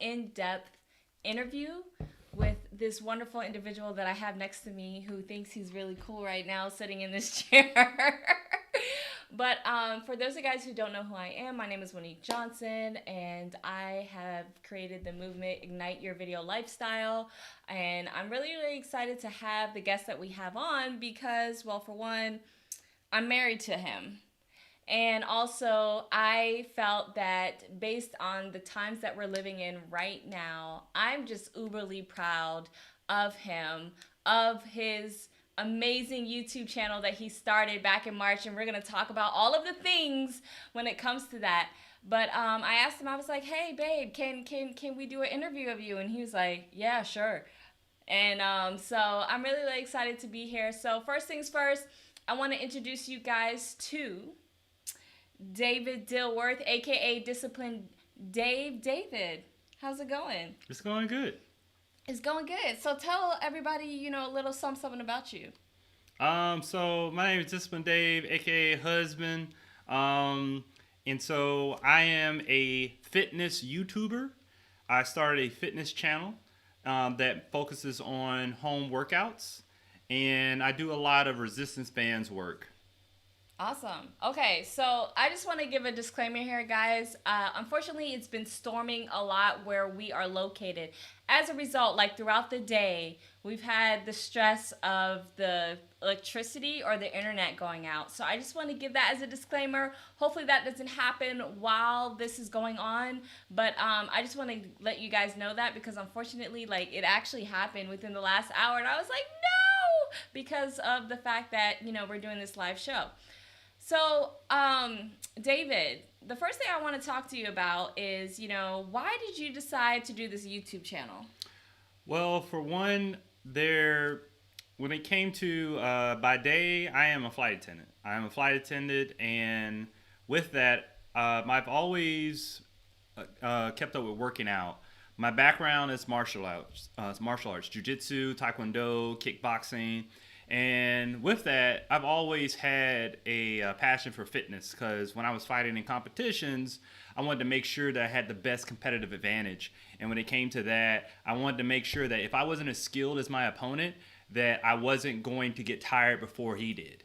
in-depth interview with this wonderful individual that I have next to me who thinks he's really cool right now sitting in this chair. But for those of you guys who don't know who I am, my name is Monique Johnson, and I have created the movement Ignite Your Video Lifestyle. And I'm really, really excited to have the guest that we have on because, well, for one, I'm married to him. And also, I felt that based on the times that we're living in right now, I'm just uberly proud of him, of his amazing YouTube channel that he started back in March. And we're going to talk about all of the things when it comes to that. But I asked him, I was like, hey, babe, can we do an interview of you? And he was like, yeah, sure. And so I'm really, really excited to be here. So first things first, I want to introduce you guys to David Dilworth, aka Disciplined Dave. David, how's it going? It's going good. It's going good. So tell everybody, a little something about you. So my name is Disciplined Dave, aka Husband. And so I am a fitness YouTuber. I started a fitness channel that focuses on home workouts, and I do a lot of resistance bands work. Awesome. Okay, so I just want to give a disclaimer here, guys. Unfortunately, it's been storming a lot where we are located. As a result, like throughout the day, we've had the stress of the electricity or the internet going out. So I just want to give that as a disclaimer. Hopefully that doesn't happen while this is going on. But I just want to let you guys know that because unfortunately, it actually happened within the last hour. And I was like, no! Because of the fact that, we're doing this live show. So, David, the first thing I want to talk to you about is, why did you decide to do this YouTube channel? Well, for one, when it came to by day, I am a flight attendant. I am a flight attendant, and with that, I've always kept up with working out. My background is martial arts, jiu-jitsu, taekwondo, kickboxing. And with that, I've always had a passion for fitness because when I was fighting in competitions, I wanted to make sure that I had the best competitive advantage. And when it came to that, I wanted to make sure that if I wasn't as skilled as my opponent, that I wasn't going to get tired before he did.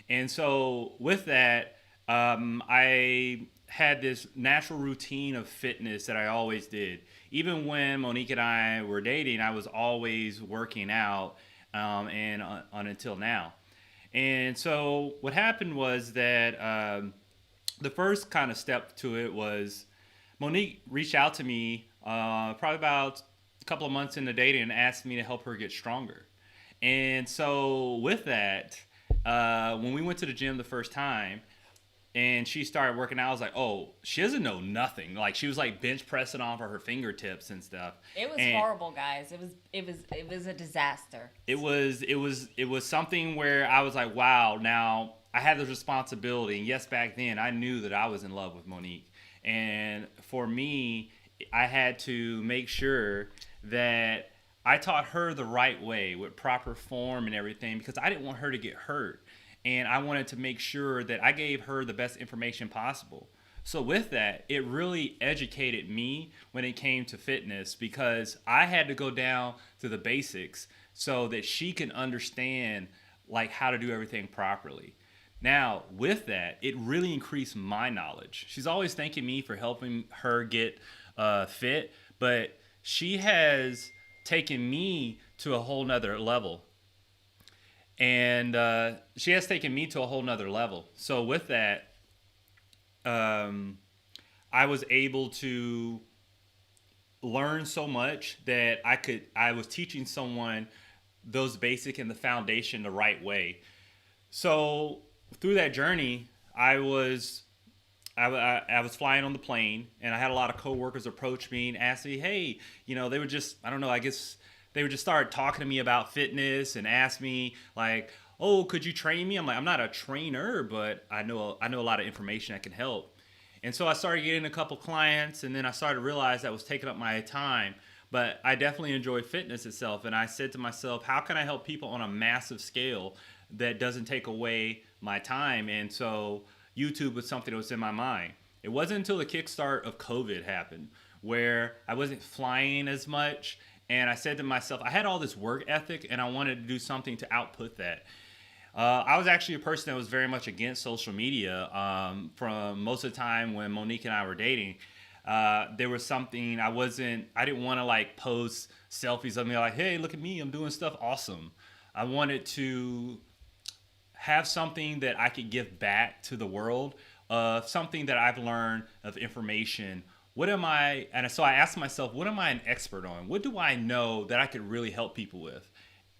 And so with that, I had this natural routine of fitness that I always did. Even when Monique and I were dating, I was always working out. And on until now. And so what happened was that the first kind of step to it was Monique reached out to me probably about a couple of months into dating and asked me to help her get stronger. And so with that, when we went to the gym the first time, and she started working out, I was like, oh, she doesn't know nothing. Like, she was like bench pressing off of her fingertips and stuff. It was horrible, guys. It was a disaster. It was something where I was like, wow, now I had the responsibility. And yes, back then I knew that I was in love with Monique. And for me, I had to make sure that I taught her the right way with proper form and everything because I didn't want her to get hurt. And I wanted to make sure that I gave her the best information possible. So with that, it really educated me when it came to fitness because I had to go down to the basics so that she can understand how to do everything properly. Now, with that, it really increased my knowledge. She's always thanking me for helping her get fit, but she has taken me to a whole nother level. And she has taken me to a whole nother level. So with that, I was able to learn so much that I was teaching someone those basic and the foundation the right way. So through that journey, I was flying on the plane, and I had a lot of coworkers approach me and ask me, hey, they would just, I don't know, I guess they would just start talking to me about fitness and ask me like, oh, could you train me? I'm like, I'm not a trainer, but I know a lot of information that can help. And so I started getting a couple clients, and then I started to realize that was taking up my time. But I definitely enjoy fitness itself. And I said to myself, how can I help people on a massive scale that doesn't take away my time? And so YouTube was something that was in my mind. It wasn't until the kickstart of COVID happened where I wasn't flying as much. And I said to myself, I had all this work ethic and I wanted to do something to output that. I was actually a person that was very much against social media. From most of the time when Monique and I were dating, there was something I didn't want to like post selfies of me like, hey, look at me, I'm doing stuff awesome. I wanted to have something that I could give back to the world, something that I've learned of information. And so I asked myself, what am I an expert on? What do I know that I could really help people with?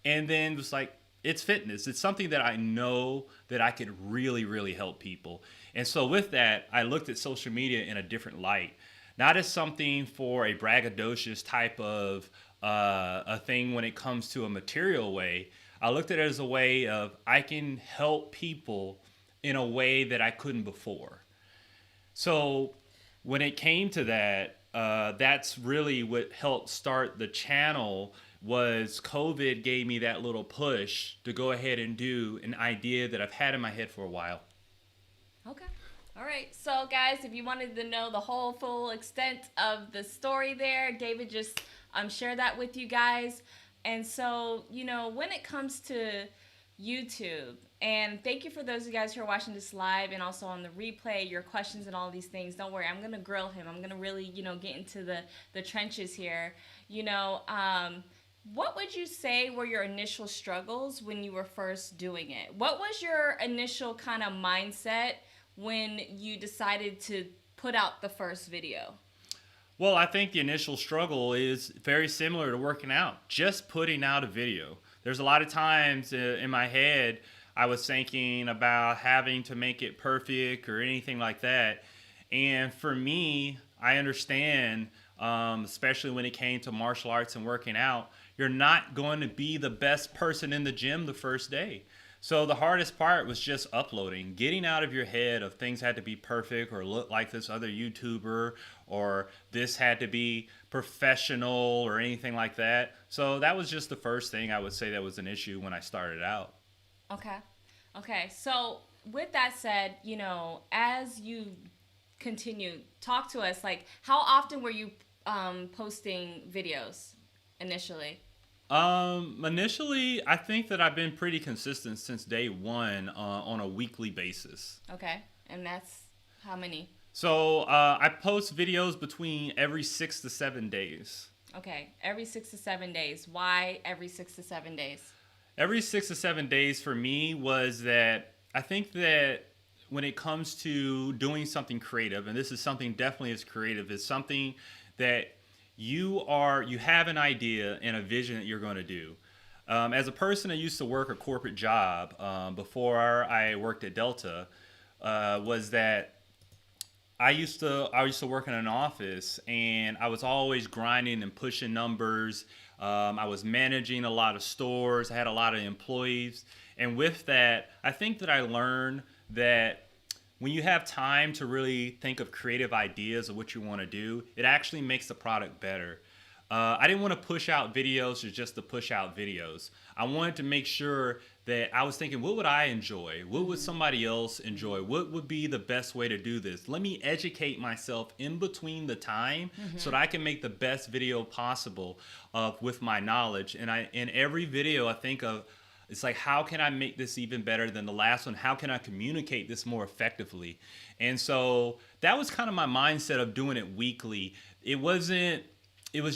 And then it was like, it's fitness. It's something that I know that I could really, really help people. And so with that, I looked at social media in a different light, not as something for a braggadocious type of a thing when it comes to a material way. I looked at it as a way of I can help people in a way that I couldn't before. So when it came to that, that's really what helped start the channel. Was COVID gave me that little push to go ahead and do an idea that I've had in my head for a while. Okay. All right. So, guys, if you wanted to know the whole full extent of the story there, David just shared that with you guys. And so, when it comes to YouTube, and thank you for those of you guys who are watching this live and also on the replay, your questions and all these things. Don't worry, I'm going to grill him. I'm going to really, get into the trenches here. What would you say were your initial struggles when you were first doing it? What was your initial kind of mindset when you decided to put out the first video? Well, I think the initial struggle is very similar to working out, just putting out a video. There's a lot of times in my head, I was thinking about having to make it perfect or anything like that. And for me, I understand, especially when it came to martial arts and working out, you're not going to be the best person in the gym the first day. So the hardest part was just uploading, getting out of your head of things had to be perfect or look like this other YouTuber or this had to be professional or anything like that. So that was just the first thing I would say that was an issue when I started out. Okay. So with that said, as you continue, talk to us, like how often were you posting videos initially? Initially, I think that I've been pretty consistent since day one on a weekly basis. Okay. And that's how many? So I post videos between every 6 to 7 days. Okay. Every 6 to 7 days. Why every 6 to 7 days? Every 6 to 7 days for me was that I think that when it comes to doing something creative, and this is something definitely is creative, is something that you have an idea and a vision that you're going to do. As a person that used to work a corporate job before I worked at Delta, was that I used to work in an office and I was always grinding and pushing numbers. I was managing a lot of stores. I had a lot of employees. And with that, I think that I learned that when you have time to really think of creative ideas of what you want to do, it actually makes the product better. I didn't want to push out videos just to push out videos. I wanted to make sure that I was thinking, what would I enjoy? What would somebody else enjoy? What would be the best way to do this? Let me educate myself in between the time so that I can make the best video possible with my knowledge. And in every video I think of, it's like, how can I make this even better than the last one? How can I communicate this more effectively? And so that was kind of my mindset of doing it weekly. It was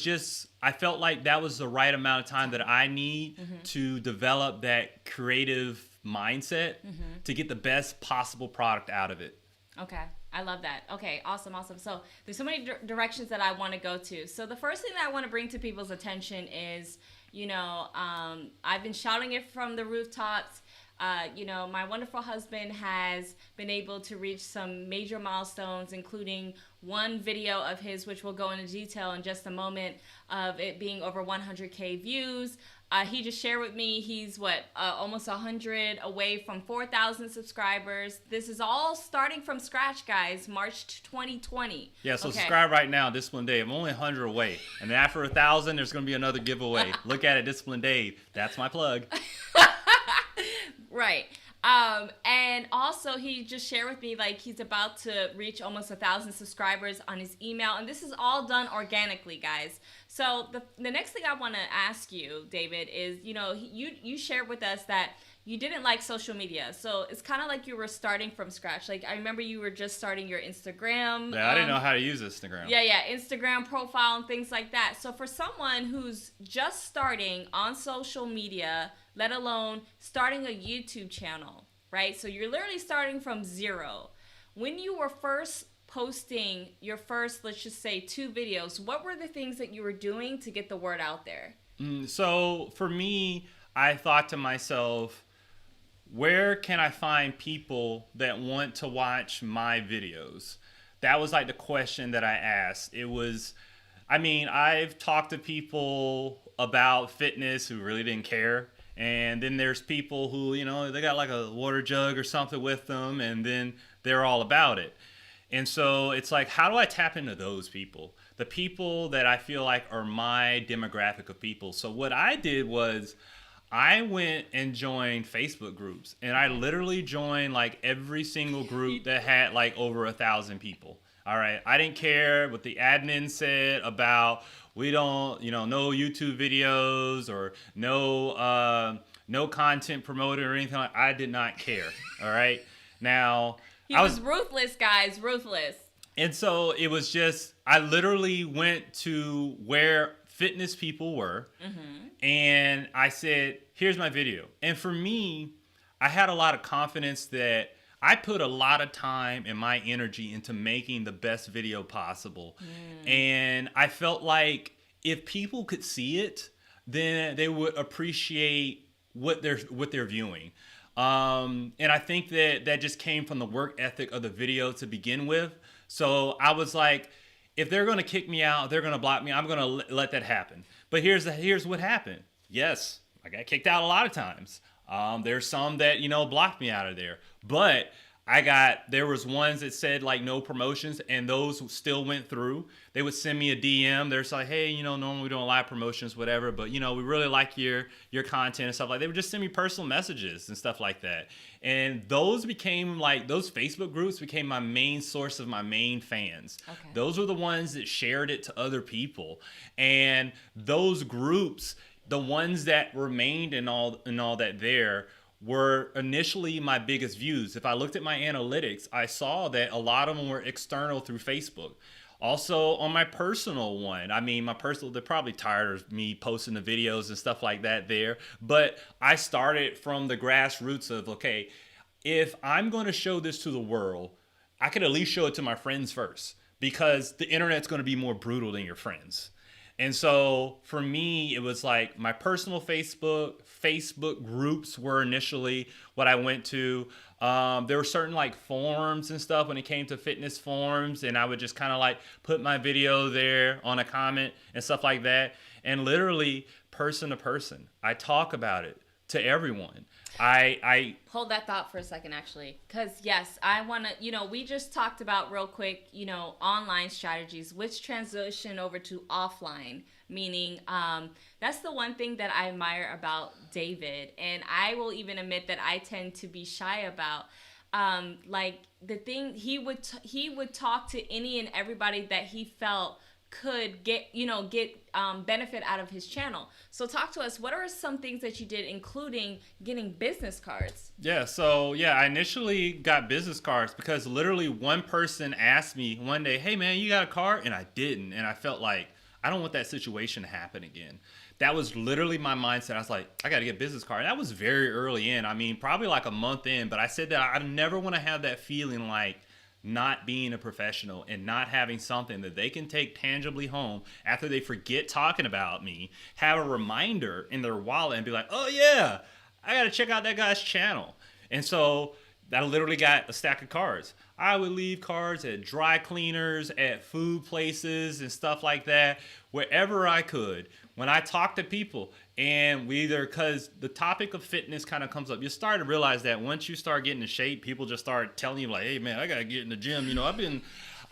just, I felt like that was the right amount of time that I need to develop that creative mindset to get the best possible product out of it. Okay. I love that. Okay. Awesome. So there's so many directions that I want to go to. So the first thing that I want to bring to people's attention is, I've been shouting it from the rooftops. My wonderful husband has been able to reach some major milestones, including one video of his, which we'll go into detail in just a moment, of it being over 100K views. He just shared with me he's almost 100 away from 4,000 subscribers. This is all starting from scratch, guys. March 2020. Yeah, so subscribe right now, Discipline Dave. I'm only 100 away, and then after 1,000, there's going to be another giveaway. Look at it, Discipline Dave. That's my plug. Right. And also he just shared with me like he's about to reach almost 1,000 subscribers on his email, and this is all done organically, guys. So the next thing I want to ask you, David, is you shared with us that you didn't like social media, so it's kind of like you were starting from scratch. Like I remember you were just starting your Instagram. Yeah, I didn't know how to use Instagram. Yeah, Instagram profile and things like that. So for someone who's just starting on social media, let alone starting a YouTube channel, right? So you're literally starting from zero. When you were first posting your first, let's just say, 2 videos, what were the things that you were doing to get the word out there? So for me, I thought to myself, where can I find people that want to watch my videos? That was like the question that I asked. It was, I mean, I've talked to people about fitness who really didn't care. And then there's people who, they got like a water jug or something with them, and then they're all about it. And so it's like, how do I tap into those people? The people that I feel like are my demographic of people. So what I did was, I went and joined Facebook groups, and I literally joined like every single group that had like over 1,000 people. All right. I didn't care what the admin said about we don't, no YouTube videos or no content promoted or anything like. I did not care. All right. Now He was ruthless, guys, ruthless. And so it was just, I literally went to where fitness people were, and I said, here's my video. And for me, I had a lot of confidence that I put a lot of time and my energy into making the best video possible. And I felt like if people could see it, then they would appreciate what they're viewing. And I think that just came from the work ethic of the video to begin with. So I was like, if they're going to kick me out, they're going to block me, I'm going to let that happen. But here's what happened. Yes, I got kicked out a lot of times. There's some that, blocked me out of there. But there was ones that said like no promotions, and those still went through. They would send me a DM. They're like, hey, normally we don't live promotions, whatever, but we really like your content and stuff like that. They would just send me personal messages and stuff like that. And those became like, those Facebook groups became my main source of my main fans. Okay. Those were the ones that shared it to other people. And those groups, the ones that remained and all that there, were initially my biggest views. If I looked at my analytics, I saw that a lot of them were external through Facebook. Also on my personal one, they're probably tired of me posting the videos and stuff like that there, but I started from the grassroots of, okay, if I'm going to show this to the world, I could at least show it to my friends first, because the internet's going to be more brutal than your friends. And so for me, it was like my personal Facebook groups were initially what I went to. There were certain like forums and stuff when it came to fitness forums, and I would just kind of like put my video there on a comment and stuff like that. And literally person to person, I talk about it to everyone. I hold that thought for a second, actually, because yes, I want to, we just talked about real quick, online strategies, which transition over to offline, meaning that's the one thing that I admire about David, and I will even admit that I tend to be shy about. Like the thing he would talk to any and everybody that he felt could get benefit out of his channel. So talk to us, what are some things that you did, including getting business cards? I initially got business cards because literally one person asked me one day, hey man, you got a card? And I didn't. And I felt like, I don't want that situation to happen again. That was literally my mindset. I was like, I got to get a business card. And that was very early in. Probably like a month in, but I said that I never want to have that feeling like not being a professional and not having something that they can take tangibly home after they forget talking about me, have a reminder in their wallet and be like, oh yeah, I got to check out that guy's channel. And so I literally got a stack of cards. I would leave cards at dry cleaners, at food places and stuff like that, wherever I could. When I talk to people, and because the topic of fitness kind of comes up, you start to realize that once you start getting in shape, people just start telling you like, hey man, I got to get in the gym.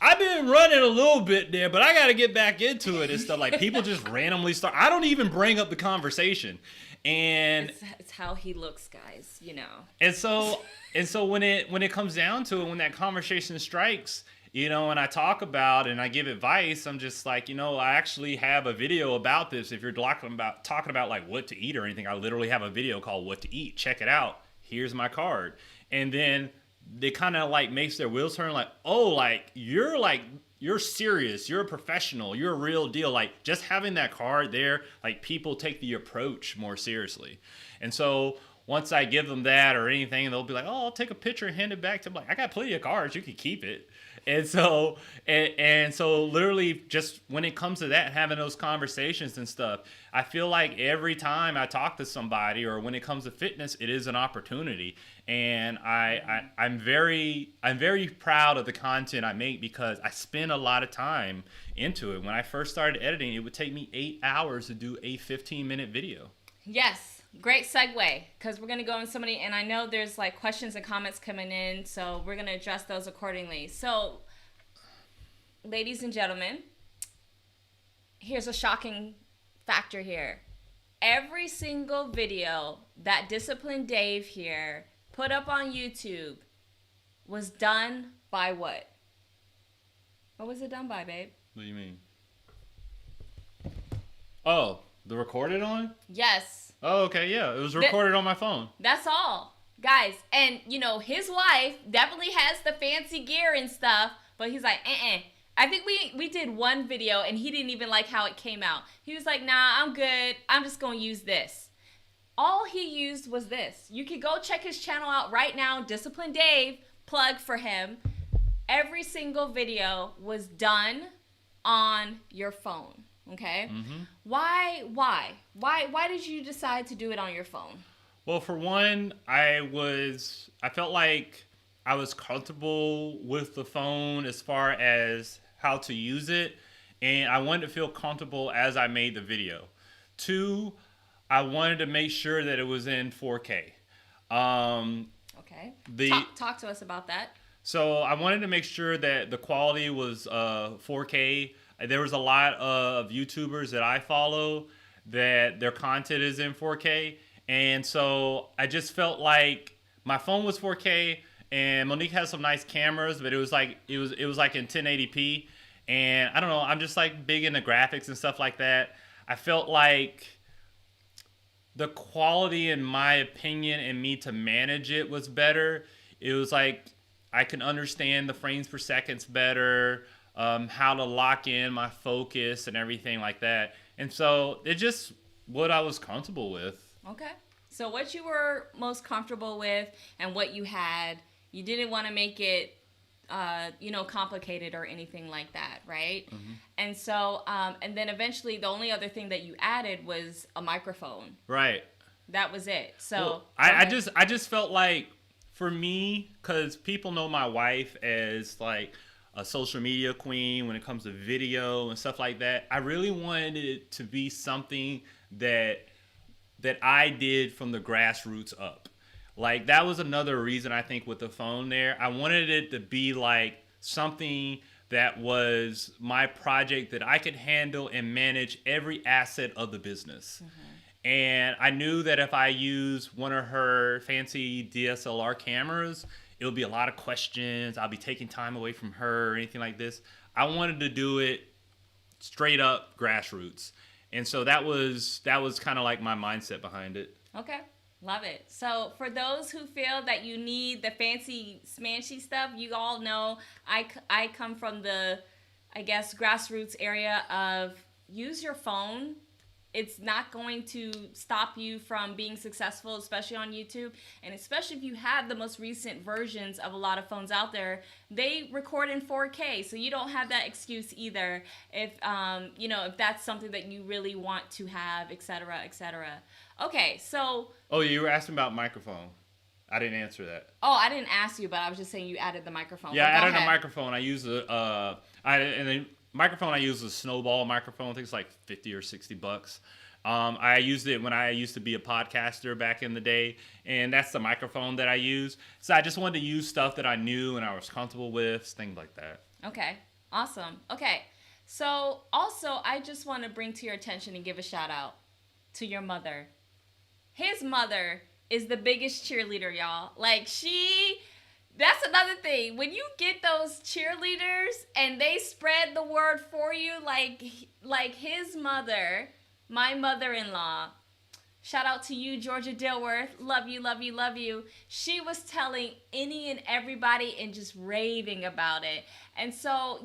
I've been running a little bit there, but I got to get back into it and stuff. Like people just randomly start. I don't even bring up the conversation, and it's how he looks, guys. You know. And so when it comes down to it, when that conversation strikes, you know, and I talk about and I give advice, I'm just like, you know, I actually have a video about this. If you're talking about like what to eat or anything, I literally have a video called "What to Eat." Check it out. Here's my card, and then they kind of like makes their wheels turn. Like, oh, like you're serious. You're a professional. You're a real deal. Like just having that card there, like people take the approach more seriously, and so. Once I give them that or anything, they'll be like, "Oh, I'll take a picture and hand it back to them." Like, I got plenty of cards. You can keep it. And so, and so, literally, just when it comes to that, having those conversations and stuff, I feel like every time I talk to somebody, or when it comes to fitness, it is an opportunity. And I'm very proud of the content I make because I spend a lot of time into it. When I first started editing, it would take me 8 hours to do a 15-minute video. Yes. Great segue, because we're going to go in so many, and I know there's like questions and comments coming in, so we're going to address those accordingly. So, ladies and gentlemen, here's a shocking factor here. Every single video that Disciplined Dave here put up on YouTube was done by what? What was it done by, babe? What do you mean? Oh, the recorded on? Yes. Oh, okay, yeah. It was recorded on my phone. That's all. Guys, and, you know, his wife definitely has the fancy gear and stuff, but he's like, I think we did one video, and he didn't even like how it came out. He was like, nah, I'm good. I'm just going to use this. All he used was this. You can go check his channel out right now, Disciplined Dave, plug for him. Every single video was done on your phone. Okay. Mm-hmm. Why did you decide to do it on your phone? Well, for one, I felt like I was comfortable with the phone as far as how to use it, and I wanted to feel comfortable as I made the video. Two, I wanted to make sure that it was in 4K. Okay. Talk to us about that. So I wanted to make sure that the quality was 4K. There was a lot of YouTubers that I follow that their content is in 4K. And so I just felt like my phone was 4K and Monique has some nice cameras, but it was like in 1080p. And I don't know, I'm just like big into graphics and stuff like that. I felt like the quality, in my opinion, and me to manage it was better. It was like I can understand the frames per seconds better. How to lock in my focus and everything like that. And so it's just what I was comfortable with. Okay. So what you were most comfortable with and what you had, you didn't want to make it, complicated or anything like that, right? Mm-hmm. And so, and then eventually the only other thing that you added was a microphone. Right. That was it. So well, I just felt like for me, because people know my wife as like a social media queen when it comes to video and stuff like that. I really wanted it to be something that I did from the grassroots up. Like that was another reason I think with the phone there. I wanted it to be like something that was my project that I could handle and manage every asset of the business. Mm-hmm. And I knew that if I used one of her fancy DSLR cameras, it'll be a lot of questions. I'll be taking time away from her or anything like this. I wanted to do it straight up grassroots. And so that was kind of like my mindset behind it. Okay. Love it. So for those who feel that you need the fancy smanchy stuff, you all know I come from the, I guess, grassroots area of use your phone. It's not going to stop you from being successful, especially on YouTube. And especially if you have the most recent versions of a lot of phones out there, they record in 4K. So you don't have that excuse either if, if that's something that you really want to have, et cetera, et cetera. Okay, so... Oh, you were asking about microphone. I didn't answer that. Oh, I didn't ask you, but I was just saying you added the microphone. Yeah, I added a microphone. I use microphone I use a Snowball microphone. I think it's like $50 or $60. I used it when I used to be a podcaster back in the day, and that's the microphone that I use. So I just wanted to use stuff that I knew and I was comfortable with, things like that. Okay. Awesome. Okay. So also, I just want to bring to your attention and give a shout out to your mother. His mother is the biggest cheerleader, y'all. Like that's another thing. When you get those cheerleaders and they spread the word for you, like his mother, my mother-in-law, shout out to you, Georgia Dilworth. Love you, love you, love you. She was telling any and everybody and just raving about it. And so,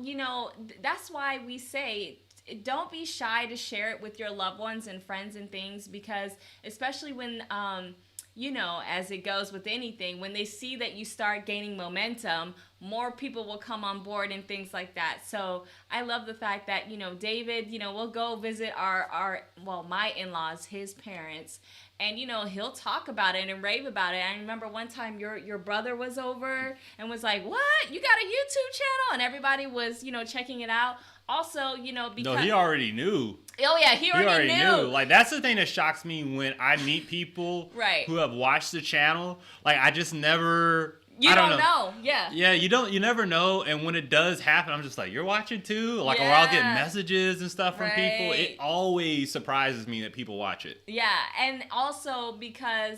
that's why we say don't be shy to share it with your loved ones and friends and things, because especially when as it goes with anything, when they see that you start gaining momentum, more people will come on board and things like that. So I love the fact that, David, we'll go visit my in-laws, his parents, and, he'll talk about it and rave about it. I remember one time your brother was over and was like, what? You got a YouTube channel? And everybody was, checking it out. Also, because... No, he already knew. Oh, yeah, he already knew. Like, that's the thing that shocks me when I meet people right. who have watched the channel. Like, I just never... I don't know. Yeah. Yeah, you never know. And when it does happen, I'm just like, you're watching too? Like, or I'll get messages and stuff from people. It always surprises me that people watch it. Yeah. And also because,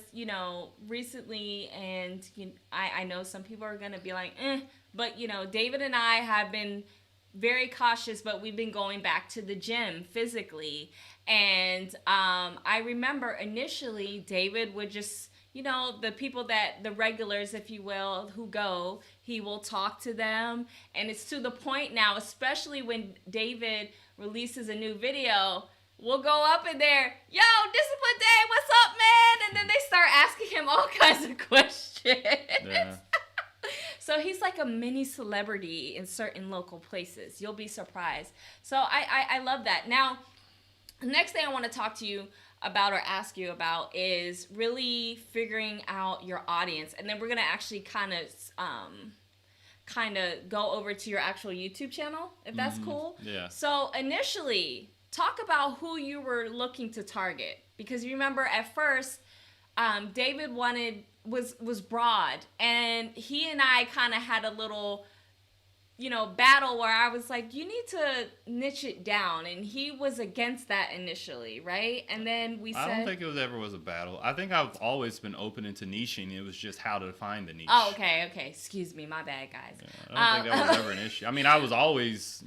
recently, and I know some people are going to be like, but, David and I have been very cautious, but we've been going back to the gym physically. And I remember initially David would just... the people the regulars, if you will, who go, he will talk to them. And it's to the point now, especially when David releases a new video, we'll go up in there, yo, Discipline Day, what's up, man? And then they start asking him all kinds of questions. Yeah. So he's like a mini celebrity in certain local places. You'll be surprised. So I love that. Now, the next thing I want to talk to you about or ask you about is really figuring out your audience, and then we're gonna actually kind of go over to your actual YouTube channel, if that's cool. Yeah. So initially, talk about who you were looking to target, because you remember at first, David was broad, and he and I kind of had a little battle where I was like, you need to niche it down, and he was against that initially, right? And then I don't think it ever was a battle. I think I've always been open into niching. It was just how to find the niche. Oh, okay. Excuse me, my bad, guys. Yeah, I don't think that was ever an issue. I mean, I always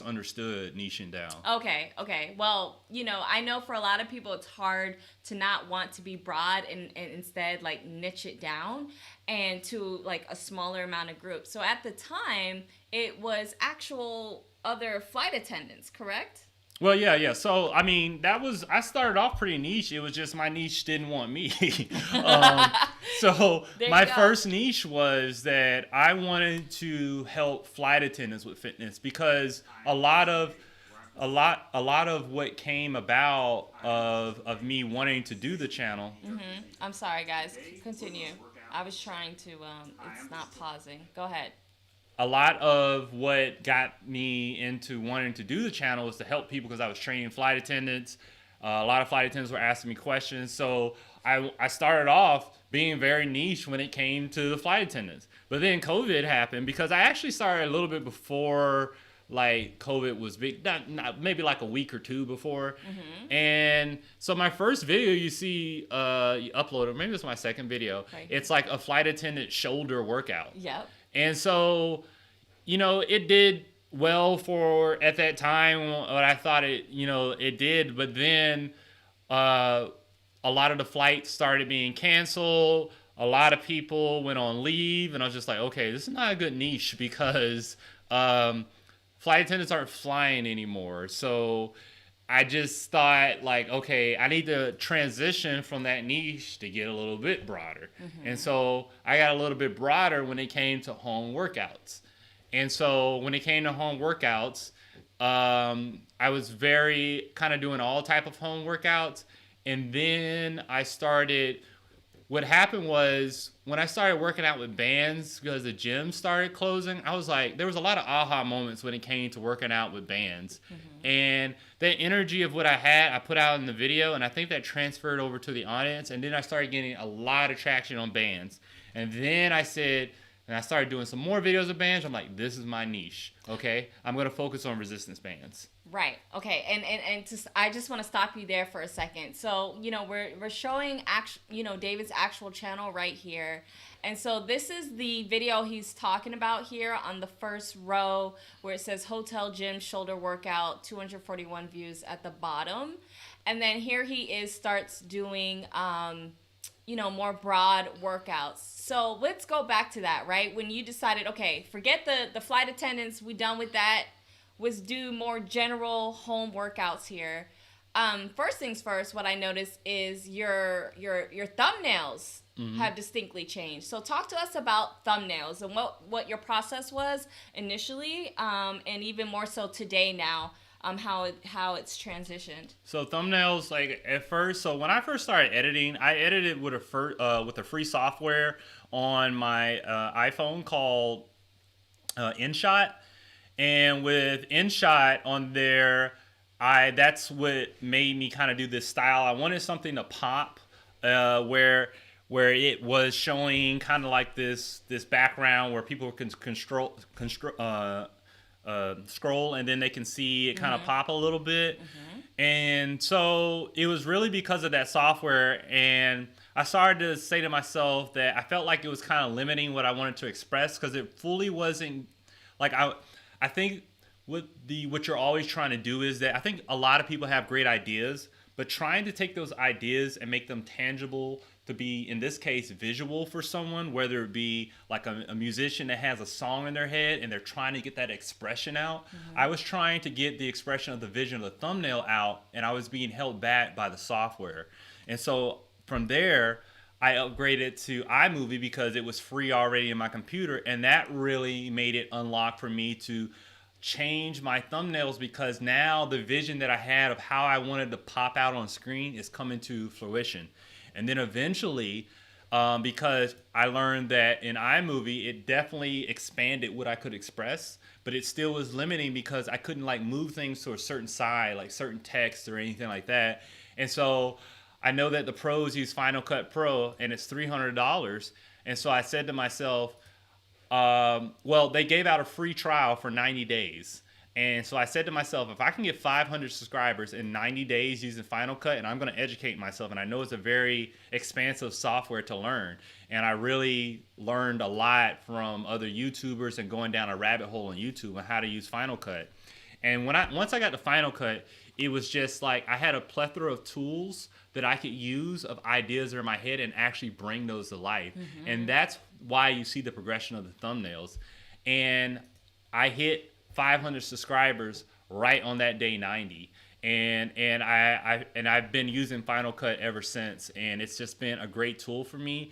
understood niching down. Okay. Well, I know for a lot of people it's hard to not want to be broad and instead like niche it down and to like a smaller amount of groups. So at the time, it was actual other flight attendants, correct? Well, yeah. So, I mean, I started off pretty niche. It was just my niche didn't want me. So my first niche was that I wanted to help flight attendants with fitness, because a lot of what came about of me wanting to do the channel. Mm-hmm. I'm sorry, guys. Continue. I was trying to, it's not pausing. Go ahead. A lot of what got me into wanting to do the channel was to help people, because I was training flight attendants. A lot of flight attendants were asking me questions. So I started off being very niche when it came to the flight attendants. But then COVID happened, because I actually started a little bit before like COVID was big, not maybe like a week or two before. Mm-hmm. And so my first video you see you uploaded, maybe it's my second video. Okay. It's like a flight attendant shoulder workout. Yep. And so, it did well for at that time what I thought it did. But then a lot of the flights started being canceled. A lot of people went on leave, and I was just like, okay, this is not a good niche, because flight attendants aren't flying anymore. So I just thought, like, okay, I need to transition from that niche to get a little bit broader. Mm-hmm. And so I got a little bit broader when it came to home workouts. And so when it came to home workouts, I was very kind of doing all type of home workouts. And then what happened was, when I started working out with bands, because the gym started closing, I was like, there was a lot of aha moments when it came to working out with bands. Mm-hmm. And the energy of what I had, I put out in the video, and I think that transferred over to the audience. And then I started getting a lot of traction on bands. And then I said, And I started doing some more videos of bands. I'm like, this is my niche. Okay, I'm gonna focus on resistance bands. Right. Okay. And just I just want to stop you there for a second. So we're showing David's actual channel right here, and so this is the video he's talking about here on the first row where it says hotel gym shoulder workout, 241 views at the bottom, and then here he is starts doing more broad workouts. So let's go back to that, right? When you decided, okay, forget the flight attendants, we done with that. Was do more general home workouts here. First things first, what I noticed is your thumbnails have distinctly changed. So talk to us about thumbnails and what your process was initially, and even more so today now, how it's transitioned. So thumbnails, like at first, so when I first started editing, I edited with a free software on my iPhone called InShot. And with InShot on there, that's what made me kind of do this style. I wanted something to pop, where it was showing kind of like this background where people can scroll and then they can see it kind of pop a little bit. And so it was really because of that software, and I started to say to myself that I felt like it was kind of limiting what I wanted to express, because it fully wasn't like I think what you're always trying to do is that I think a lot of people have great ideas, but trying to take those ideas and make them tangible to be, in this case, visual for someone, whether it be like a musician that has a song in their head and they're trying to get that expression out. I was trying to get the expression of the vision of the thumbnail out, and I was being held back by the software. And so from there, I upgraded to iMovie because it was free already in my computer, and that really made it unlock for me to change my thumbnails, because now the vision that I had of how I wanted to pop out on screen is coming to fruition. And then eventually, because I learned that in iMovie, it definitely expanded what I could express, but it still was limiting because I couldn't like move things to a certain side, like certain text or anything like that. And so I know that the pros use Final Cut Pro, and it's $300. And so I said to myself, well, they gave out a free trial for 90 days. And so I said to myself, if I can get 500 subscribers in 90 days using Final Cut, and I'm going to educate myself, and I know it's a very expansive software to learn. And I really learned a lot from other YouTubers and going down a rabbit hole on YouTube on how to use Final Cut. And once I got to Final Cut, it was just like I had a plethora of tools that I could use of ideas that are in my head and actually bring those to life. And that's why you see the progression of the thumbnails. And I hit 500 subscribers right on that day 90. And I've been using Final Cut ever since. And it's just been a great tool for me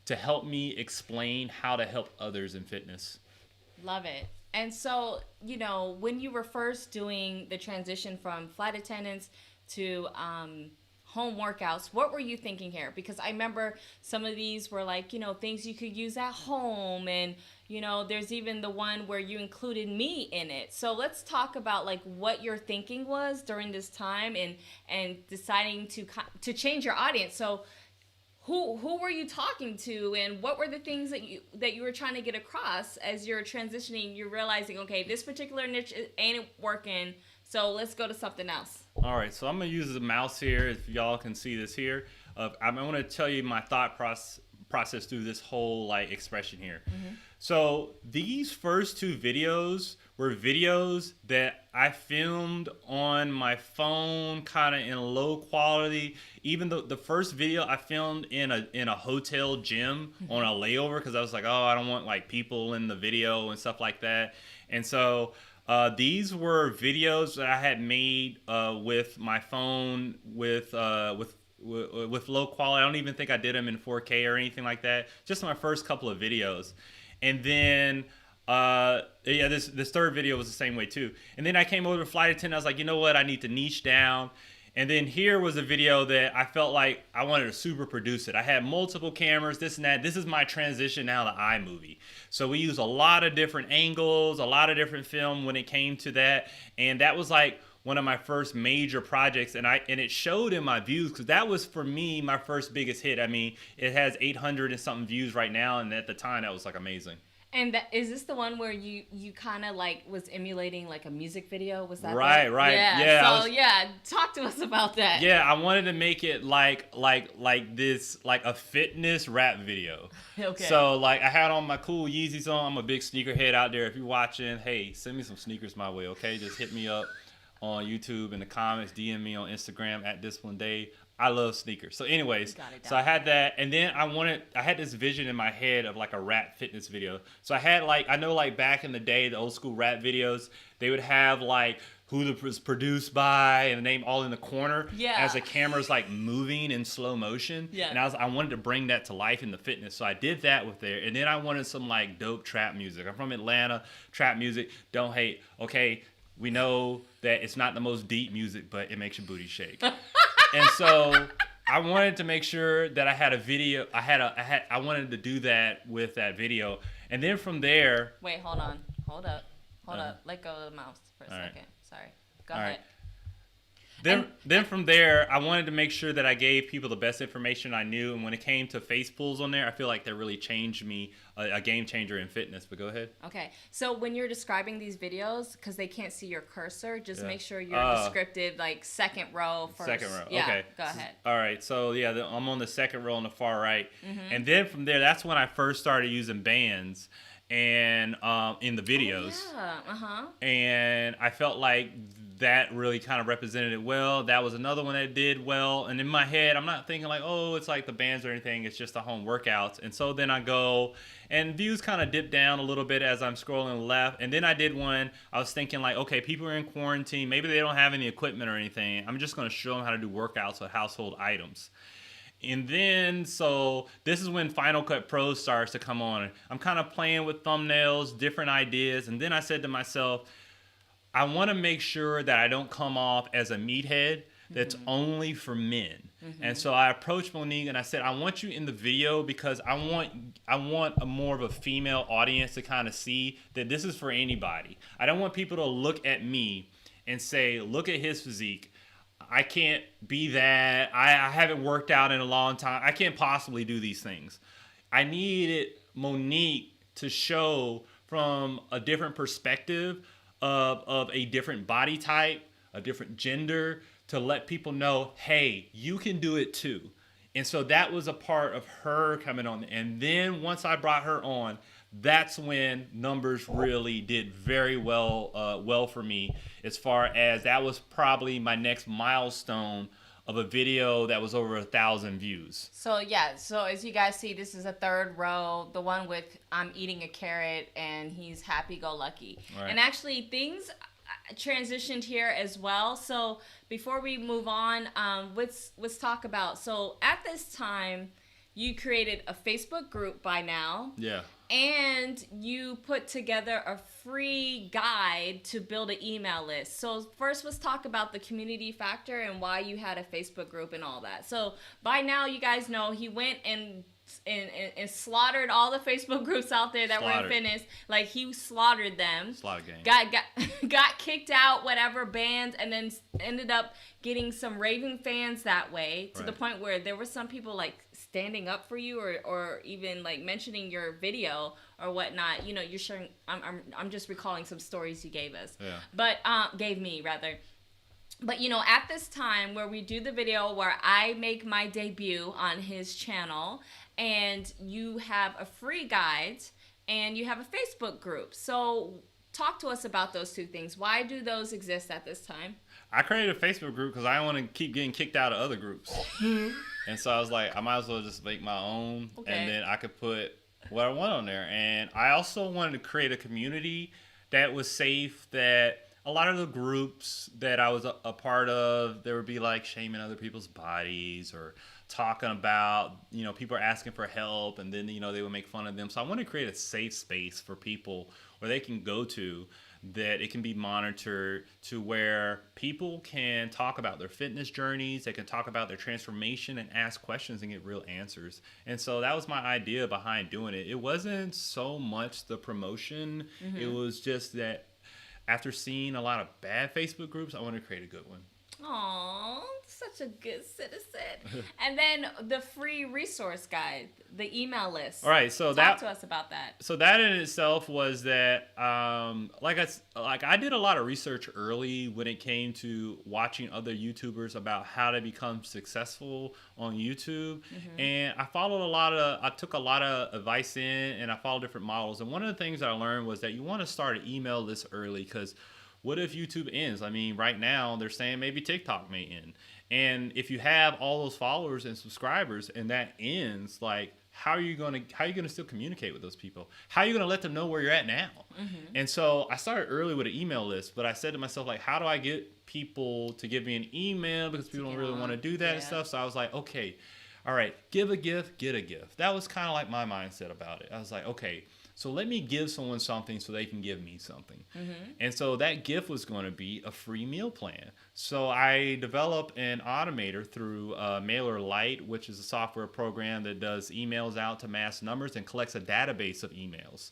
to help me explain how to help others in fitness. Love it. And so, when you were first doing the transition from flight attendants to home workouts, what were you thinking here? Because I remember some of these were like, things you could use at home. And, there's even the one where you included me in it. So let's talk about like what your thinking was during this time and deciding to change your audience. So who were you talking to, and what were the things that you were trying to get across as you're transitioning? You're realizing, okay, this particular niche ain't working, so let's go to something else. All right, so I'm gonna use the mouse here, if y'all can see this here. I'm gonna tell you my thought process through this whole like expression here. So these first two videos were videos that I filmed on my phone, kind of in low quality. Even though the first video I filmed in a hotel gym on a layover, because I was like, oh, I don't want like people in the video and stuff like that. And so these were videos that I had made with my phone with low quality. I don't even think I did them in 4K or anything like that. Just my first couple of videos. And then this third video was the same way too. And then I came over to flight attendant. I was like, you know what? I need to niche down. And then here was a video that I felt like I wanted to super produce it. I had multiple cameras, this and that. This is my transition now to iMovie. So we use a lot of different angles, a lot of different film when it came to that. And that was like one of my first major projects, and it showed in my views, because that was for me my first biggest hit. I mean, it has 800 and something views right now, and at the time that was like amazing. And is this the one where you kind of like was emulating like a music video? Was that Right, right. Yeah. So talk to us about that. Yeah, I wanted to make it like this, like a fitness rap video. Okay. So like I had on my cool Yeezys on. I'm a big sneakerhead out there. If you're watching, hey, send me some sneakers my way, okay? Just hit me up on YouTube in the comments, DM me on Instagram at Discipline Day. I love sneakers. So anyways, so I had that, and then I had this vision in my head of like a rap fitness video. So I had like, I know like back in the day, the old school rap videos, they would have like who it was produced by and the name all in the corner as the camera's like moving in slow motion. Yeah. And I wanted to bring that to life in the fitness. So I did that with there. And then I wanted some like dope trap music. I'm from Atlanta, trap music, don't hate. Okay, we know that it's not the most deep music, but it makes your booty shake. And so I wanted to make sure that I had a video. I wanted to do that with that video. And then from there. Wait, hold on. Hold up. Let go of the mouse for a second. Right. Sorry. Go ahead. Then from there, I wanted to make sure that I gave people the best information I knew. And when it came to face pulls on there, I feel like that really changed me, a game changer in fitness. But go ahead. Okay. So when you're describing these videos, because they can't see your cursor, just make sure you're descriptive, like second row first. Second row. Yeah, okay. Go ahead. All right. So I'm on the second row on the far right. Mm-hmm. And then from there, that's when I first started using bands and in the videos. Oh, yeah. Uh-huh. And I felt like that really kind of represented it well. That was another one that did well. And in my head, I'm not thinking like, oh, it's like the bands or anything. It's just the home workouts. And so then I go, and views kind of dip down a little bit as I'm scrolling left. And then I did one, I was thinking like, okay, people are in quarantine. Maybe they don't have any equipment or anything. I'm just going to show them how to do workouts with household items. And then, so this is when Final Cut Pro starts to come on. I'm kind of playing with thumbnails, different ideas. And then I said to myself, I want to make sure that I don't come off as a meathead that's only for men. Mm-hmm. And so I approached Monique and I said, I want you in the video because I want a more of a female audience to kind of see that this is for anybody. I don't want people to look at me and say, look at his physique. I can't be that. I haven't worked out in a long time. I can't possibly do these things. I needed Monique to show from a different perspective of a different body type, a different gender, to let people know, hey, you can do it too. And so that was a part of her coming on. And then once I brought her on, that's when numbers really did very well for me, as far as that was probably my next milestone of a video that was over 1,000 views. So as you guys see, this is a third row, the one with I'm eating a carrot and he's happy-go-lucky. Right. And actually things transitioned here as well. So before we move on, let's talk about, so at this time, you created a Facebook group by now. Yeah. And you put together a free guide to build an email list. So first, let's talk about the community factor and why you had a Facebook group and all that. So by now, you guys know he went and slaughtered all the Facebook groups out there that were in fitness. Like, he slaughtered them. Slaughter gang. Got kicked out, whatever, banned, and then ended up getting some raving fans that way, to the point where there were some people like standing up for you or even like mentioning your video or whatnot. You know, you're sharing, I'm just recalling some stories you gave us. Yeah. But gave me rather. But, you know, at this time where we do the video where I make my debut on his channel, and you have a free guide and you have a Facebook group. So talk to us about those two things. Why do those exist at this time? I created a Facebook group because I don't want to keep getting kicked out of other groups. And so I was like, I might as well just make my own, and then I could put what I want on there. And I also wanted to create a community that was safe, that a lot of the groups that I was a part of, there would be like shaming other people's bodies or talking about, you know, people are asking for help, and then, you know, they would make fun of them. So I want to create a safe space for people where they can go to, that it can be monitored, to where people can talk about their fitness journeys, they can talk about their transformation and ask questions and get real answers. And so that was my idea behind doing it. It wasn't so much the promotion. Mm-hmm. It was just that after seeing a lot of bad Facebook groups, I wanted to create a good one. Aww, such such a good citizen. And then the free resource guide, the email list. All right, so Talk to us about that. So that in itself was that, like I did a lot of research early when it came to watching other YouTubers about how to become successful on YouTube, and I took a lot of advice in, and I followed different models. And one of the things that I learned was that you want to start an email list early, because what if YouTube ends? I mean, right now they're saying maybe TikTok may end, and if you have all those followers and subscribers, and that ends, like, how are you gonna still communicate with those people? How are you gonna let them know where you're at now? And so I started early with an email list, but I said to myself, like, how do I get people to give me an email, because people don't really want to do that and stuff. So I was like, okay, all right, give a gift, get a gift. That was kind of like my mindset about it. I was like, okay, so let me give someone something so they can give me something. And so that gift was going to be a free meal plan. So I developed an automator through MailerLite, which is a software program that does emails out to mass numbers and collects a database of emails.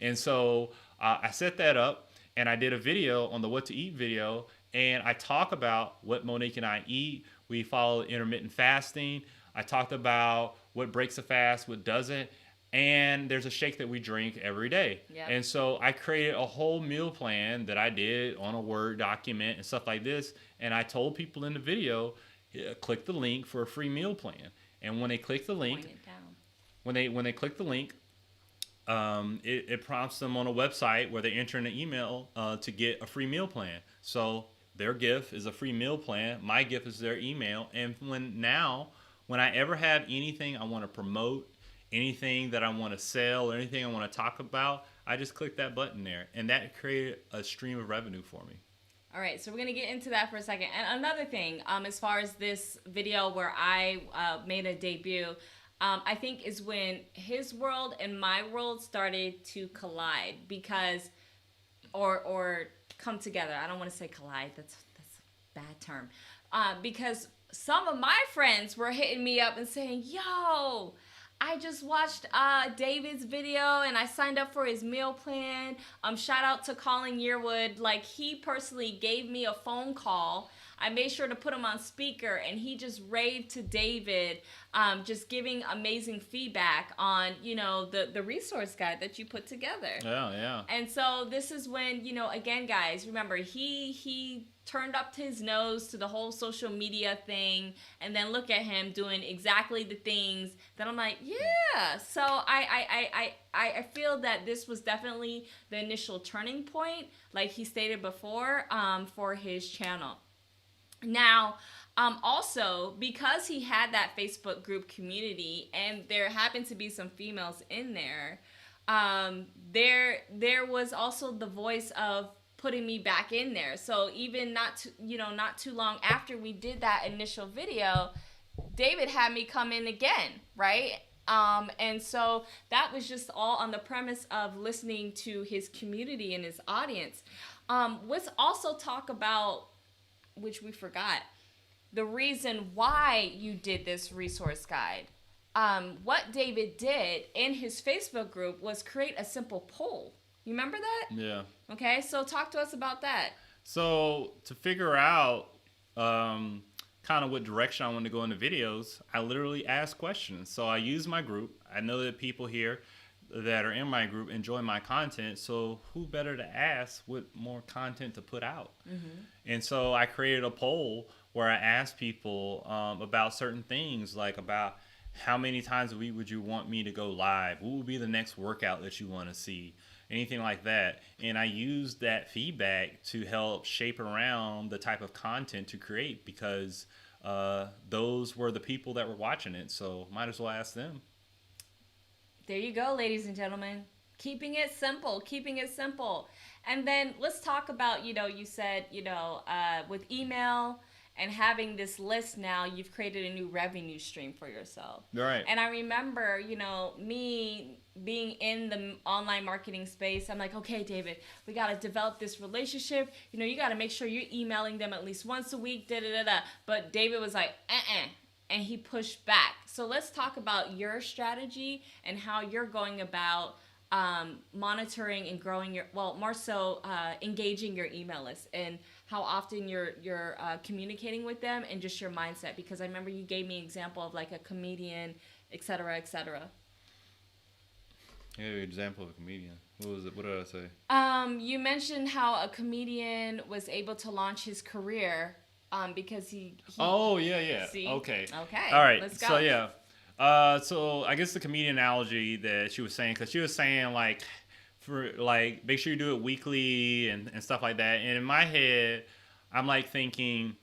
And so I set that up, and I did a video on the What to Eat video, and I talk about what Monique and I eat. We follow intermittent fasting. I talked about what breaks a fast, what doesn't. And there's a shake that we drink every day. Yep. And so I created a whole meal plan that I did on a Word document and stuff like this. And I told people in the video, click the link for a free meal plan. And when they click the link, when they click the link, it prompts them on a website where they enter in an email to get a free meal plan. So their gift is a free meal plan. My gift is their email. And when I ever have anything I want to promote, anything that I want to sell, or anything I want to talk about, I just click that button there, and that created a stream of revenue for me. All right, so we're going to get into that for a second. And another thing, as far as this video where I made a debut, I think is when his world and my world started to collide, because, or come together. I don't want to say collide. That's a bad term. Because some of my friends were hitting me up and saying, yo, I just watched David's video and I signed up for his meal plan. Shout out to Colin Yearwood. Like, he personally gave me a phone call. I made sure to put him on speaker, and he just raved to David, just giving amazing feedback on, the resource guide that you put together. Yeah. And so this is when, again, guys, remember, he turned up his nose to the whole social media thing, and then look at him doing exactly the things that I'm like, yeah. So I feel that this was definitely the initial turning point, like he stated before, for his channel. Now, also, because he had that Facebook group community, and there happened to be some females in there, there was also the voice of putting me back in there. So even not too long after we did that initial video, David had me come in again, right? And so that was just all on the premise of listening to his community and his audience. Let's also talk about, which we forgot, the reason why you did this resource guide. What David did in his Facebook group was create a simple poll. You remember that? Yeah. Okay, so talk to us about that. So to figure out kind of what direction I want to go in the videos, I literally ask questions. So I use my group. I know that people here that are in my group enjoy my content, so who better to ask what more content to put out? And so I created a poll where I asked people about certain things, like about how many times a week would you want me to go live? What would be the next workout that you want to see? Anything like that. And I used that feedback to help shape around the type of content to create, because those were the people that were watching it. So might as well ask them. There you go, ladies and gentlemen. Keeping it simple. And then let's talk about, you said, with email and having this list now, you've created a new revenue stream for yourself. Right. And I remember, me being in the online marketing space, I'm like, okay, David, we got to develop this relationship. You got to make sure you're emailing them at least once a week, da-da-da-da. But David was like, and he pushed back. So let's talk about your strategy and how you're going about monitoring and growing more so engaging your email list, and how often you're communicating with them, and just your mindset. Because I remember you gave me an example of like a comedian, et cetera, et cetera. Yeah, an example of a comedian. What was it? What did I say? You mentioned how a comedian was able to launch his career because he Oh, yeah. see? Okay. Okay, All right. let's go. So, yeah. So I guess the comedian analogy that she was saying, because she was saying, like, for, like, make sure you do it weekly and stuff like that. And in my head, I'm, like, thinking,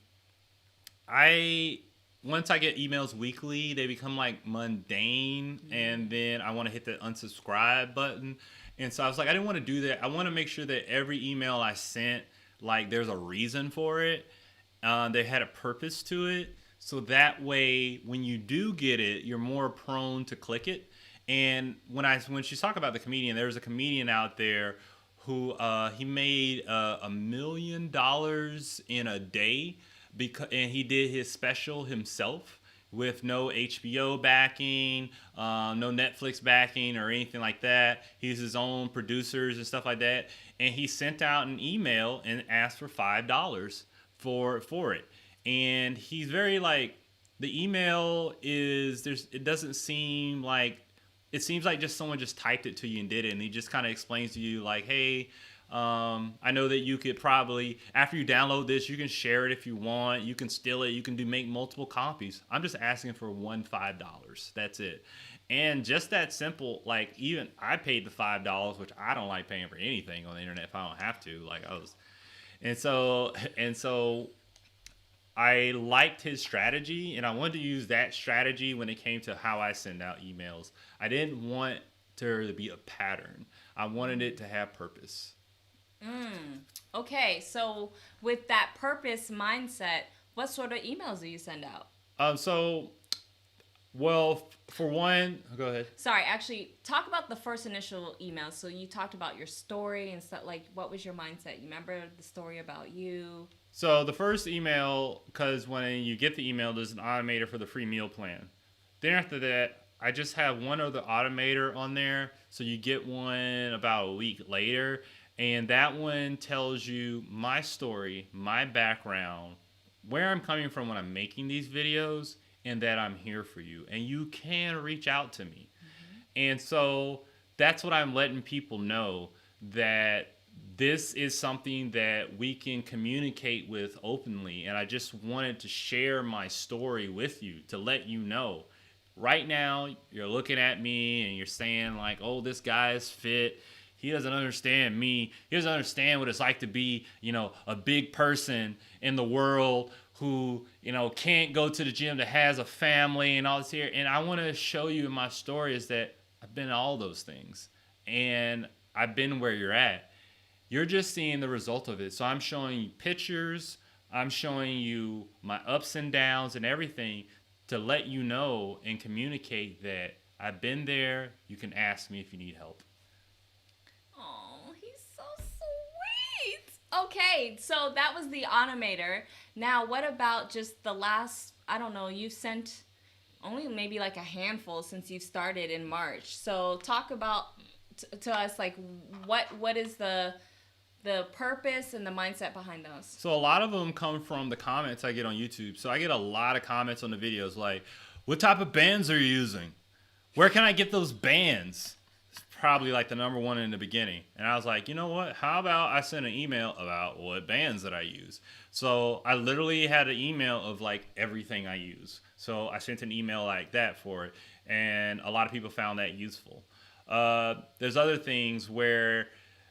once I get emails weekly, they become like mundane, and then I want to hit the unsubscribe button. And so I was like, I didn't want to do that. I want to make sure that every email I sent, like, there's a reason for it. They had a purpose to it. So that way, when you do get it, you're more prone to click it. And when she's talking about the comedian, there's a comedian out there who he made $1 million in a day, and he did his special himself with no HBO backing, no Netflix backing or anything like that. He's his own producers and stuff like that. And he sent out an email and asked for $5 for it. And he's very like, the email it doesn't seem like, it seems like just someone just typed it to you and did it. And he just kind of explains to you like, hey, I know that you could probably, after you download this, you can share it if you want. You can steal it. You can make multiple copies. I'm just asking for $5. That's it. And just that simple, like, even I paid the $5, which I don't like paying for anything on the internet if I don't have to. And so I liked his strategy, and I wanted to use that strategy when it came to how I send out emails. I didn't want there to be a pattern. I wanted it to have purpose. Okay, so with that purpose mindset, what sort of emails do you send out? For one, go ahead. Sorry, actually, talk about the first initial email. So you talked about your story and stuff. Like, what was your mindset? You remember the story about you? So the first email, because when you get the email, there's an automator for the free meal plan. Then after that, I just have one other automator on there. So you get one about a week later. And that one tells you my story, my background, where I'm coming from when I'm making these videos, and that I'm here for you. And you can reach out to me. Mm-hmm. And so that's what I'm letting people know, that this is something that we can communicate with openly. And I just wanted to share my story with you to let you know. Right now, you're looking at me and you're saying like, oh, this guy is fit. He doesn't understand me. He doesn't understand what it's like to be, a big person in the world who, can't go to the gym, that has a family and all this here. And I want to show you in my story is that I've been all those things. And I've been where you're at. You're just seeing the result of it. So I'm showing you pictures. I'm showing you my ups and downs and everything to let you know and communicate that I've been there. You can ask me if you need help. Oh, he's so sweet. Okay, so that was the automator. Now, what about just the last, I don't know, you've sent only maybe like a handful since you started in March. So talk about to us, like, what is the purpose and the mindset behind those? So a lot of them come from the comments I get on YouTube. So I get a lot of comments on the videos like, what type of bands are you using? Where can I get those bands? It's probably like the number one in the beginning. And I was like, you know what? How about I send an email about what bands that I use? So I literally had an email of like everything I use. So I sent an email like that for it. And a lot of people found that useful. There's other things where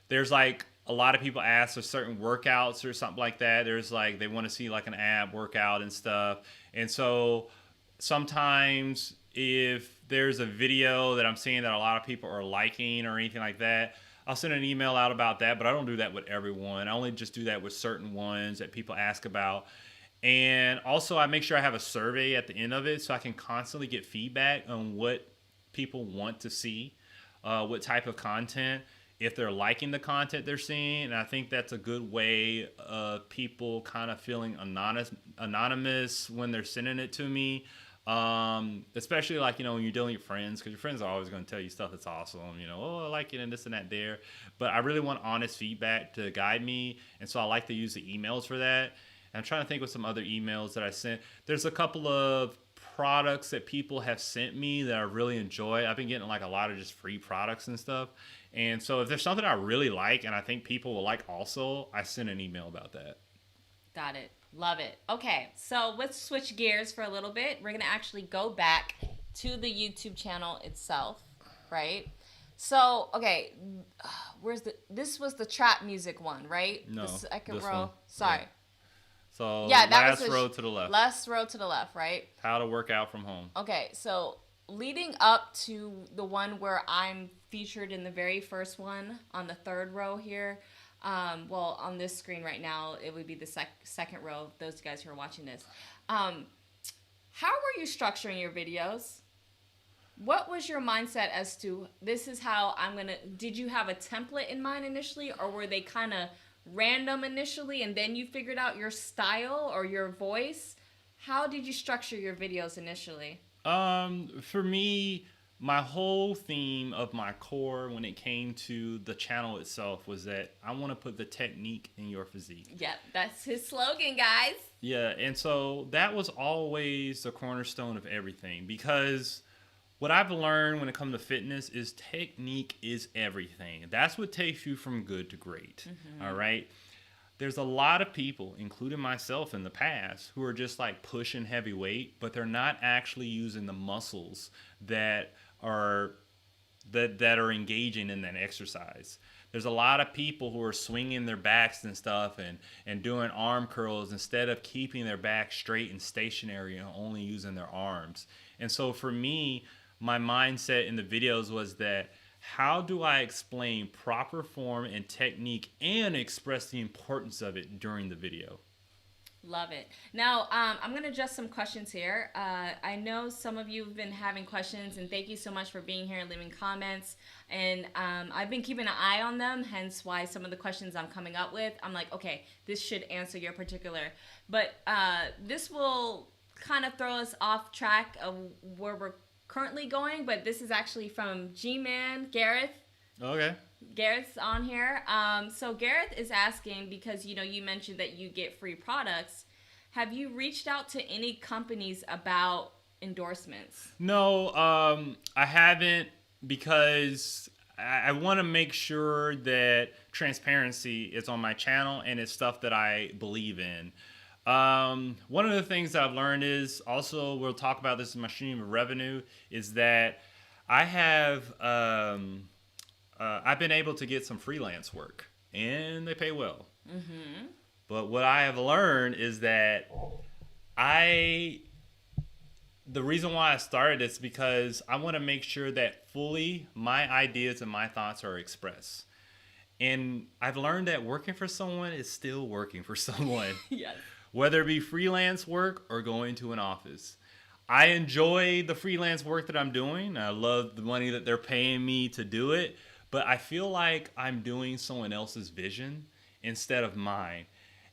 there's like, a lot of people ask for certain workouts or something like that. There's like, they want to see like an ab workout and stuff. And so sometimes if there's a video that I'm seeing that a lot of people are liking or anything like that, I'll send an email out about that, but I don't do that with everyone. I only just do that with certain ones that people ask about. And also I make sure I have a survey at the end of it so I can constantly get feedback on what people want to see, what type of content, if they're liking the content they're seeing. And I think that's a good way of people kind of feeling anonymous when they're sending it to me. Especially like, when you're dealing with friends, because your friends are always going to tell you stuff that's awesome, oh, I like it and this and that there. But I really want honest feedback to guide me. And so I like to use the emails for that. And I'm trying to think of some other emails that I sent. There's a couple of products that people have sent me that I really enjoy. I've been getting like a lot of just free products and stuff. And so if there's something I really like and I think people will like also, I send an email about that. Got it. Love it. Okay, so let's switch gears for a little bit. We're going to actually go back to the YouTube channel itself, right? So, okay, this was the trap music one, right? No, the second this row. one. Sorry. Yeah. So Yeah, that last was row to the left. Last row to the left, right? How to work out from home. Okay, so leading up to the one where I'm featured in the very first one on the third row here, well, on this screen right now, it would be the second row, those guys who are watching this. How were you structuring your videos? What was your mindset as to, this is how I'm going to, did you have a template in mind initially, or were they kind of random initially and then you figured out your style or your voice? How did you structure your videos initially? For me, my whole theme of my core when it came to the channel itself was that I want to put the technique in your physique. Yep, that's his slogan, guys. Yeah, and so that was always the cornerstone of everything, because what I've learned when it comes to fitness is technique is everything. That's what takes you from good to great. All right. There's a lot of people, including myself in the past, who are just like pushing heavy weight, but they're not actually using the muscles that are engaging in that exercise. There's a lot of people who are swinging their backs and stuff and doing arm curls instead of keeping their back straight and stationary and only using their arms. And so for me, my mindset in the videos was that, how do I explain proper form and technique and express the importance of it during the video? Love it. Now, I'm going to adjust some questions here. I know some of you have been having questions, and thank you so much for being here and leaving comments. And I've been keeping an eye on them, hence why some of the questions I'm coming up with, I'm like, okay, this should answer your particular. But this will kind of throw us off track of where we're currently going, but this is actually from G-Man, Gareth. Okay. Gareth's on here. So Gareth is asking, because you mentioned that you get free products. Have you reached out to any companies about endorsements? No, I haven't, because I want to make sure that transparency is on my channel and it's stuff that I believe in. One of the things that I've learned is, also we'll talk about this in my stream of revenue, is that I have I've been able to get some freelance work and they pay well. Mm-hmm. But what I have learned is that the reason why I started this is because I want to make sure that fully my ideas and my thoughts are expressed. And I've learned that working for someone is still working for someone. Yes. Whether it be freelance work or going to an office. I enjoy the freelance work that I'm doing. I love the money that they're paying me to do it. But I feel like I'm doing someone else's vision instead of mine.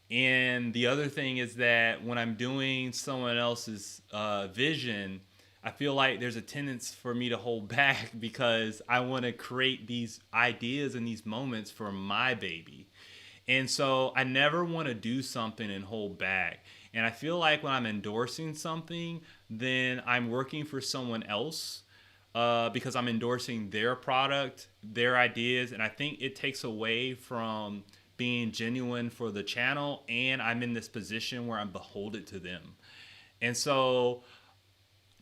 And the other thing is that when I'm doing someone else's vision, I feel like there's a tendency for me to hold back, because I want to create these ideas and these moments for my baby. And so I never want to do something and hold back. And I feel like when I'm endorsing something, then I'm working for someone else, because I'm endorsing their product, their ideas. And I think it takes away from being genuine for the channel. And I'm in this position where I'm beholden to them. And so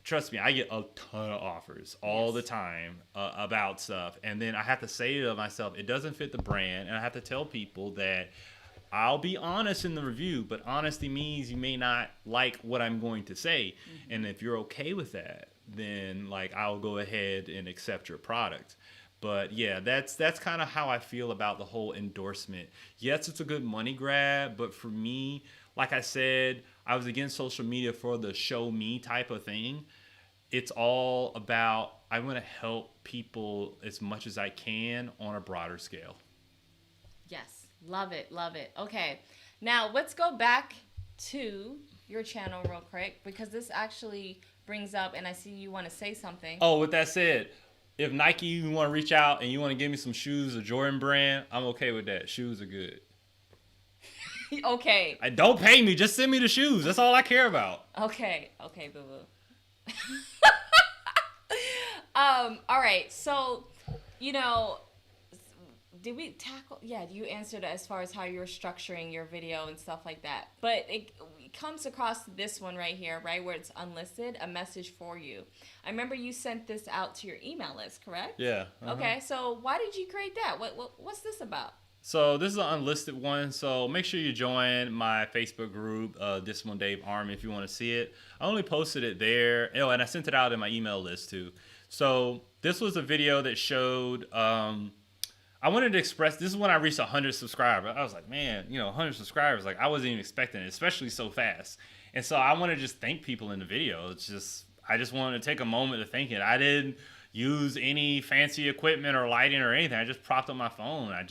trust me, I get a ton of offers all the time about stuff. And then I have to say to myself, it doesn't fit the brand. And I have to tell people that I'll be honest in the review, but honesty means you may not like what I'm going to say. Mm-hmm. And if you're okay with that, then like I'll go ahead and accept your product. But yeah, that's kind of how I feel about the whole endorsement. Yes, it's a good money grab, but for me, like I said, I was against social media for the show me type of thing. It's all about, I want to help people as much as I can on a broader scale. Yes. Love it. Love it. Okay. Now let's go back to your channel real quick because this actually brings up, and I see you want to say something. Oh, with that said, if Nike you want to reach out and you want to give me some shoes, a Jordan brand, I'm okay with that. Shoes are good. Okay. Don't pay me. Just send me the shoes. That's all I care about. Okay, boo boo. All right. So, did we tackle? Yeah, you answered as far as how you're structuring your video and stuff like that. But it comes across this one right here, right, where it's unlisted, a message for you. I remember you sent this out to your email list, correct? Yeah. Okay. So why did you create that? What's this about? So this is an unlisted one. So make sure you join my Facebook group, This One Dave Army, if you want to see it. I only posted it there. Oh, and I sent it out in my email list too. So this was a video that showed. I wanted to express. This is when I reached 100 subscribers. I was like, man, 100 subscribers. Like I wasn't even expecting it, especially so fast. And so I want to just thank people in the video. I just wanted to take a moment to thank it. I didn't use any fancy equipment or lighting or anything. I just propped up my phone. I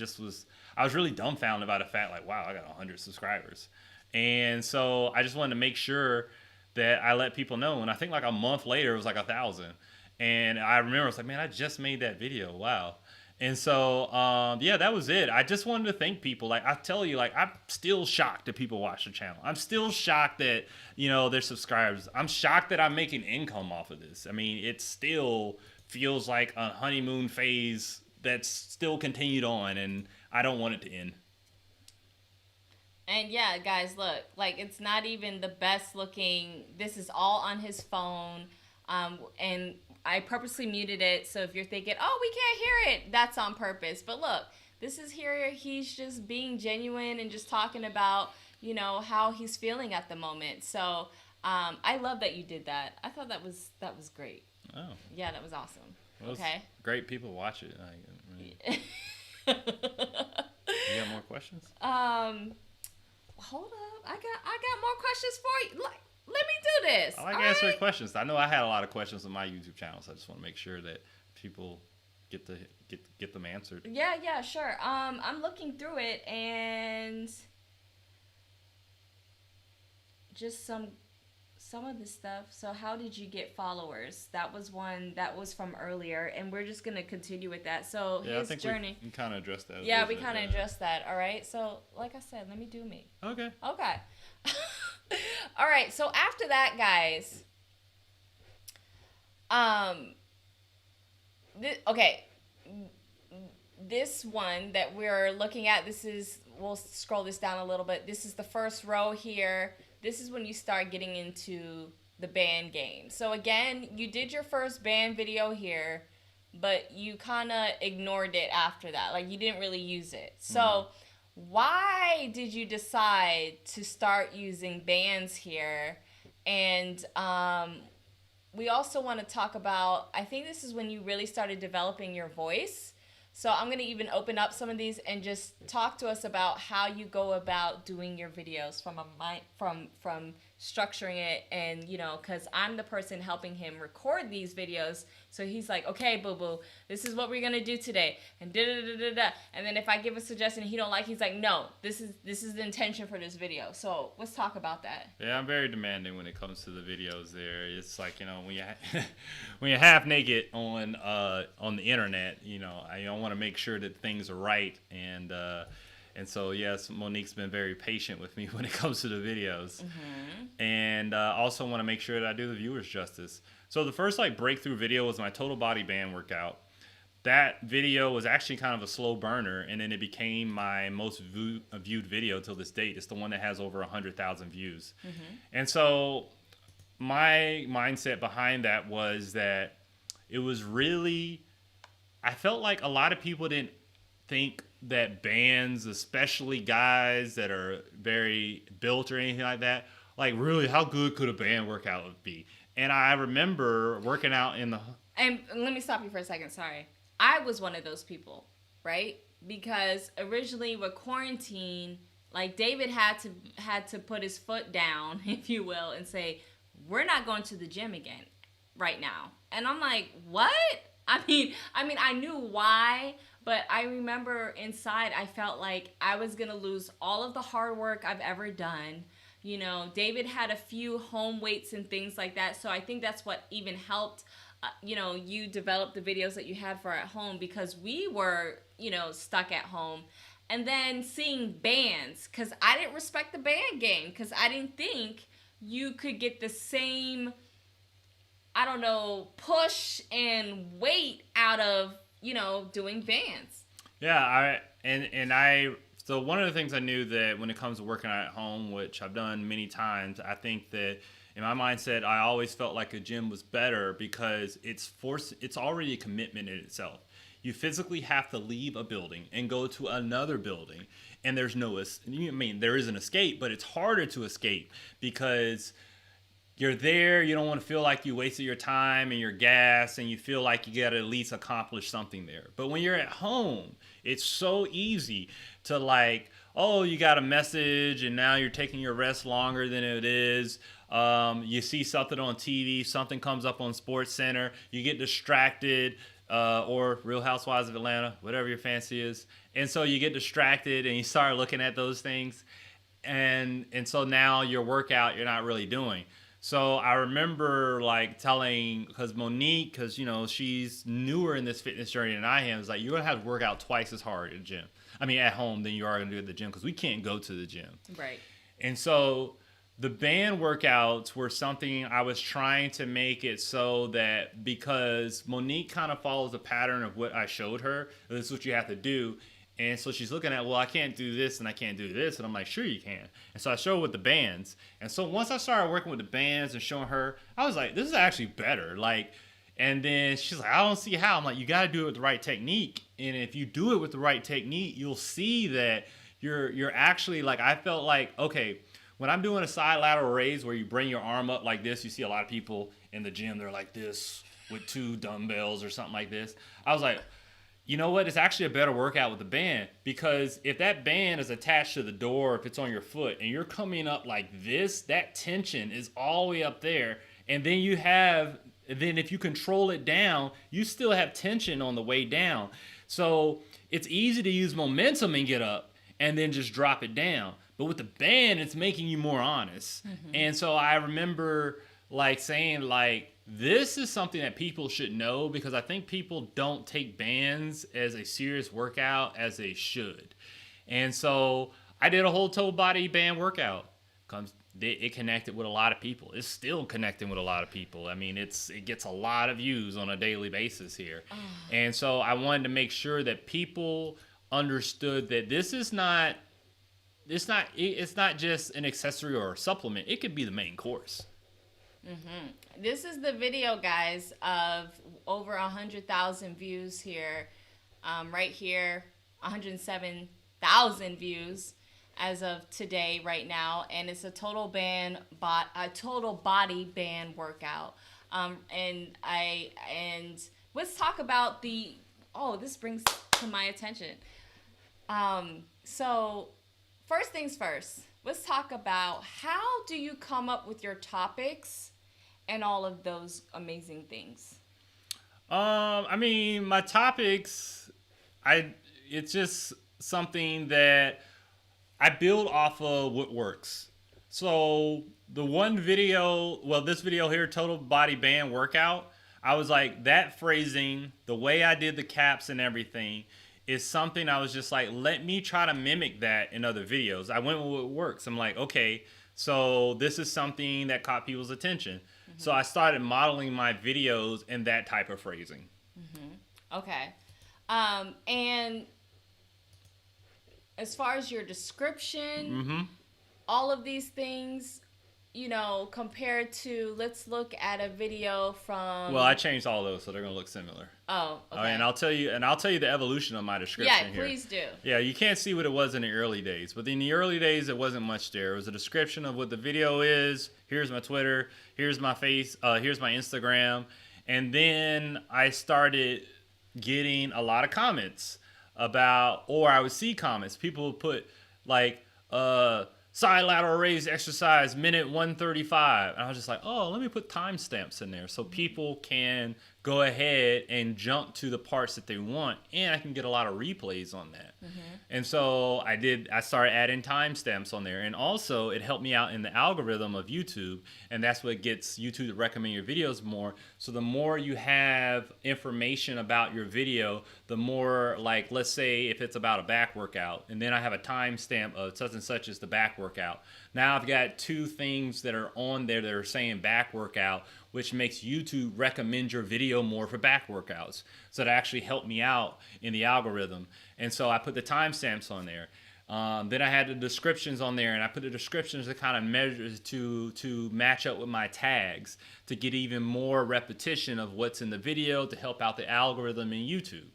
was really dumbfounded by the fact, like, wow, I got 100 subscribers. And so I just wanted to make sure that I let people know. And I think like a month later, it was like 1,000. And I remember I was like, man, I just made that video. Wow. And so, yeah, that was it. I just wanted to thank people. Like, I tell you, like, I'm still shocked that people watch the channel. I'm still shocked that, they're subscribers. I'm shocked that I'm making income off of this. I mean, it still feels like a honeymoon phase that's still continued on, and I don't want it to end. And yeah, guys, look, like it's not even the best looking. This is all on his phone. And I purposely muted it. So if you're thinking, oh, we can't hear it, that's on purpose. But look, this is here. He's just being genuine and just talking about, how he's feeling at the moment. So I love that you did that. I thought that was great. Oh. Yeah, that was awesome. Well, okay. Great people watch it. You got more questions? Hold up. I got more questions for you. Let me do this. I like answering questions. I know I had a lot of questions on my YouTube channel, so I just want to make sure that people get them answered. Yeah, sure. I'm looking through it and just some of the stuff. So how did you get followers? That was one that was from earlier, and we're just gonna continue with that. So yeah, his I think journey. we kind of addressed that. Yeah, we kind of addressed that. All right. So like I said, let me do me. Okay. All right. So after that, guys. This one that we're looking at. We'll scroll this down a little bit. This is the first row here. This is when you start getting into the band game. So again, you did your first band video here, but you kind of ignored it after that. Like you didn't really use it. So why did you decide to start using bands here? And we also want to talk about, I think this is when you really started developing your voice. So I'm going to even open up some of these and just talk to us about how you go about doing your videos from structuring it. And, because I'm the person helping him record these videos. So he's like, okay, boo-boo, this is what we're going to do today. And da-da-da-da-da. And then if I give a suggestion he don't like, he's like, no, this is the intention for this video. So let's talk about that. Yeah, I'm very demanding when it comes to the videos there. It's like, when you're half naked on the internet, I want to make sure that things are right. And so, yes, Monique's been very patient with me when it comes to the videos. Mm-hmm. And also want to make sure that I do the viewers justice. So the first breakthrough video was my total body band workout. That video was actually kind of a slow burner, and then it became my most viewed video till this date. It's the one that has over 100,000 views. Mm-hmm. And so my mindset behind that was that it was really, I felt like a lot of people didn't think that bands, especially guys that are very built or anything like that, like really how good could a band workout be? And I remember working out in the... And let me stop you for a second, sorry. I was one of those people, right? Because originally with quarantine, like David had to put his foot down, if you will, and say, we're not going to the gym again right now. And I'm like, what? I mean, I knew why, but I remember inside I felt like I was going to lose all of the hard work I've ever done You know, David had a few home weights and things like that. So I think that's what even helped, you know, you develop the videos that you had for at home, because we were, you know, stuck at home. And then seeing bands, because I didn't respect the band game, because I didn't think you could get the same, I don't know, push and weight out of, you know, doing bands. Yeah, I so one of the things I knew that when it comes to working out at home, which I've done many times, I think that in my mindset I always felt like a gym was better because it's already a commitment in itself. You physically have to leave a building and go to another building, and there's no, I mean, there is an escape, but it's harder to escape because you're there, you don't want to feel like you wasted your time and your gas, and you feel like you got to at least accomplish something there. But when you're at home, it's so easy to like, oh, you got a message and now you're taking your rest longer than it is. You see something on TV, something comes up on Sports Center, you get distracted, or Real Housewives of Atlanta, whatever your fancy is. And so you get distracted and you start looking at those things. And so now your workout, you're not really doing. So I remember like telling, because Monique, because you know she's newer in this fitness journey than I am, is like, you're gonna have to work out twice as hard at the gym. I mean, at home than you are gonna do at the gym, because we can't go to the gym. Right. And so the band workouts were something I was trying to make it so that, because Monique kind of follows the pattern of what I showed her, this is what you have to do. And so she's looking at, well, I can't do this and I can't do this. And I'm like, sure you can. And so I showed her with the bands. And so once I started working with the bands and showing her, I was like, this is actually better. Like, and then she's like, I don't see how. I'm like, you got to do it with the right technique. And if you do it with the right technique, you'll see that you're actually like, I felt like, okay, when I'm doing a side lateral raise where you bring your arm up like this, you see a lot of people in the gym, they're like this with 2 dumbbells or something like this. I was like, you know what? It's actually a better workout with the band, because if that band is attached to the door, if it's on your foot and you're coming up like this, that tension is all the way up there. And then then if you control it down, you still have tension on the way down. So it's easy to use momentum and get up and then just drop it down. But with the band, it's making you more honest. Mm-hmm. And so I remember like saying like, this is something that people should know, because I think people don't take bands as a serious workout as they should. And so I did a whole total body band workout. It connected with a lot of people. It's still connecting with a lot of people. I mean, it gets a lot of views on a daily basis here. Oh. And so I wanted to make sure that people understood that this is not, it's not just an accessory or a supplement. It could be the main course. Mm-hmm. This is the video, guys, of over 100,000 views here. Right here, 107,000 views as of today, right now, and it's a total body band workout. And let's talk about this brings to my attention. So first things first. Let's talk about, how do you come up with your topics and all of those amazing things? I mean, my topics, it's just something that I build off of what works. So the one video, this video here, total body band workout, I was like, that phrasing, the way I did the caps and everything, is something I was just like, let me try to mimic that in other videos. I went with what works. I'm like, okay, so this is something that caught people's attention. Mm-hmm. So I started modeling my videos in that type of phrasing. Mm-hmm. Okay. And as far as your description, mm-hmm. all of these things, you know, compared to, let's look at a video from... Well, I changed all those, so they're going to look similar. Oh, okay. And I'll tell you the evolution of my description here. Yeah, please do. Yeah, you can't see what it was in the early days, but in the early days, it wasn't much there. It was a description of what the video is. Here's my Twitter. Here's my face. Here's my Instagram. And then I started getting a lot of comments about, or I would see comments. People would put like, side lateral raise exercise, minute 135. And I was just like, oh, let me put timestamps in there so people can go ahead and jump to the parts that they want, and I can get a lot of replays on that. And so I started adding timestamps on there, and also it helped me out in the algorithm of YouTube, and that's what gets YouTube to recommend your videos more. So the more you have information about your video, the more, like, let's say if it's about a back workout, and then I have a timestamp of such and such as the back workout. Now I've got 2 things that are on there that are saying back workout, which makes YouTube recommend your video more for back workouts. So that actually helped me out in the algorithm. And so I put the timestamps on there. Then I had the descriptions on there, and I put the descriptions to kind of measure to match up with my tags to get even more repetition of what's in the video to help out the algorithm in YouTube.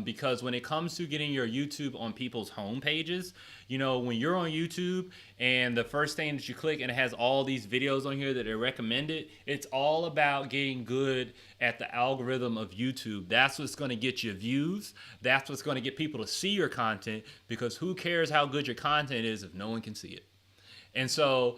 Because when it comes to getting your YouTube on people's home pages, you know, when you're on YouTube and the first thing that you click and it has all these videos on here that are recommended, it's all about getting good at the algorithm of YouTube. That's what's going to get you views. That's what's going to get people to see your content, because who cares how good your content is if no one can see it? And so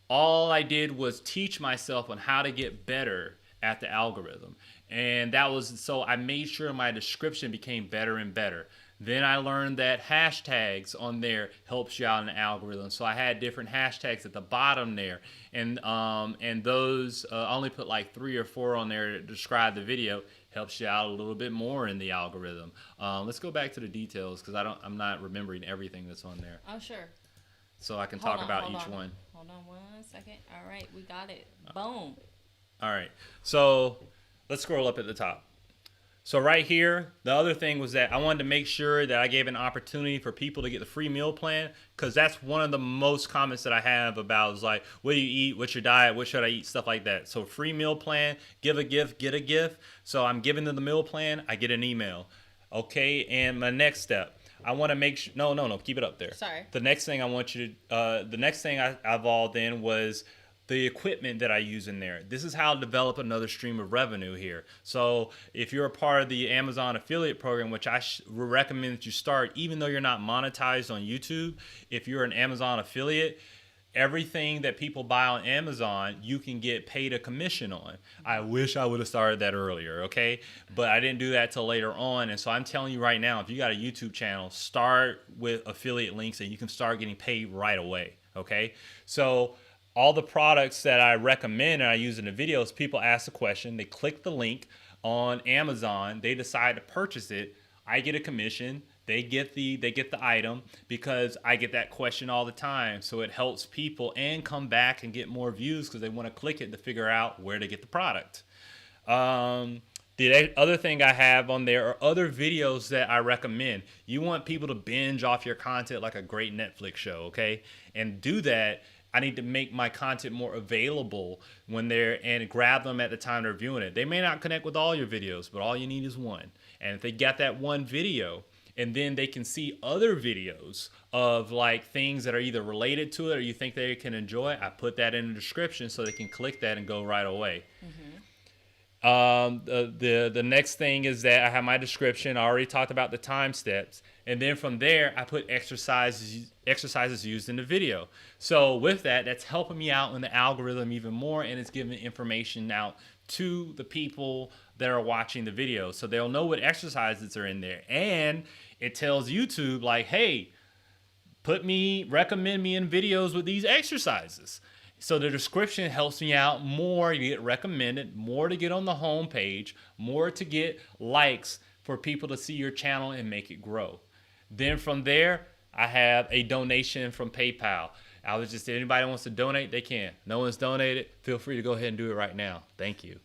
all I did was teach myself on how to get better at the algorithm. And that was, so I made sure my description became better and better. Then I learned that hashtags on there helps you out in the algorithm. So I had different hashtags at the bottom there. And those, I only put like 3 or 4 on there to describe the video. Helps you out a little bit more in the algorithm. Let's go back to the details, because I'm not remembering everything that's on there. Oh, sure. So I can talk about each one. Hold on 1 second. All right, we got it. Boom. All right. So let's scroll up at the top. So right here, the other thing was that I wanted to make sure that I gave an opportunity for people to get the free meal plan, because that's one of the most comments that I have about is like, what do you eat? What's your diet? What should I eat? Stuff like that. So free meal plan, give a gift, get a gift. So I'm giving them the meal plan. I get an email. Okay. And my next step, I want to make sure, no, keep it up there. Sorry. The next thing I want you to, the next thing I evolved in was the equipment that I use in there. This is how to develop another stream of revenue here. So if you're a part of the Amazon affiliate program, which I recommend that you start, even though you're not monetized on YouTube, if you're an Amazon affiliate, everything that people buy on Amazon, you can get paid a commission on. I wish I would have started that earlier, okay? But I didn't do that till later on. And so I'm telling you right now, if you got a YouTube channel, start with affiliate links and you can start getting paid right away, okay? So all the products that I recommend and I use in the videos, people ask a question, they click the link on Amazon, they decide to purchase it, I get a commission, they get the item, because I get that question all the time. So it helps people and come back and get more views because they want to click it to figure out where to get the product. The other thing I have on there are other videos that I recommend. You want people to binge off your content like a great Netflix show, okay? And do that, I need to make my content more available when they're, and grab them at the time they're viewing it. They may not connect with all your videos, but all you need is one. And if they got that one video, and then they can see other videos of like things that are either related to it or you think they can enjoy, I put that in the description so they can click that and go right away. The next thing is that I have my description. I already talked about the time steps. And then from there, I put exercises used in the video. So with that, that's helping me out in the algorithm even more, and it's giving information out to the people that are watching the video. So they'll know what exercises are in there. And it tells YouTube like, hey, recommend me in videos with these exercises. So the description helps me out more. You get recommended, more to get on the home page, more to get likes for people to see your channel and make it grow. Then from there, I have a donation from PayPal. I was just, if anybody wants to donate, they can. No one's donated, feel free to go ahead and do it right now. Thank you.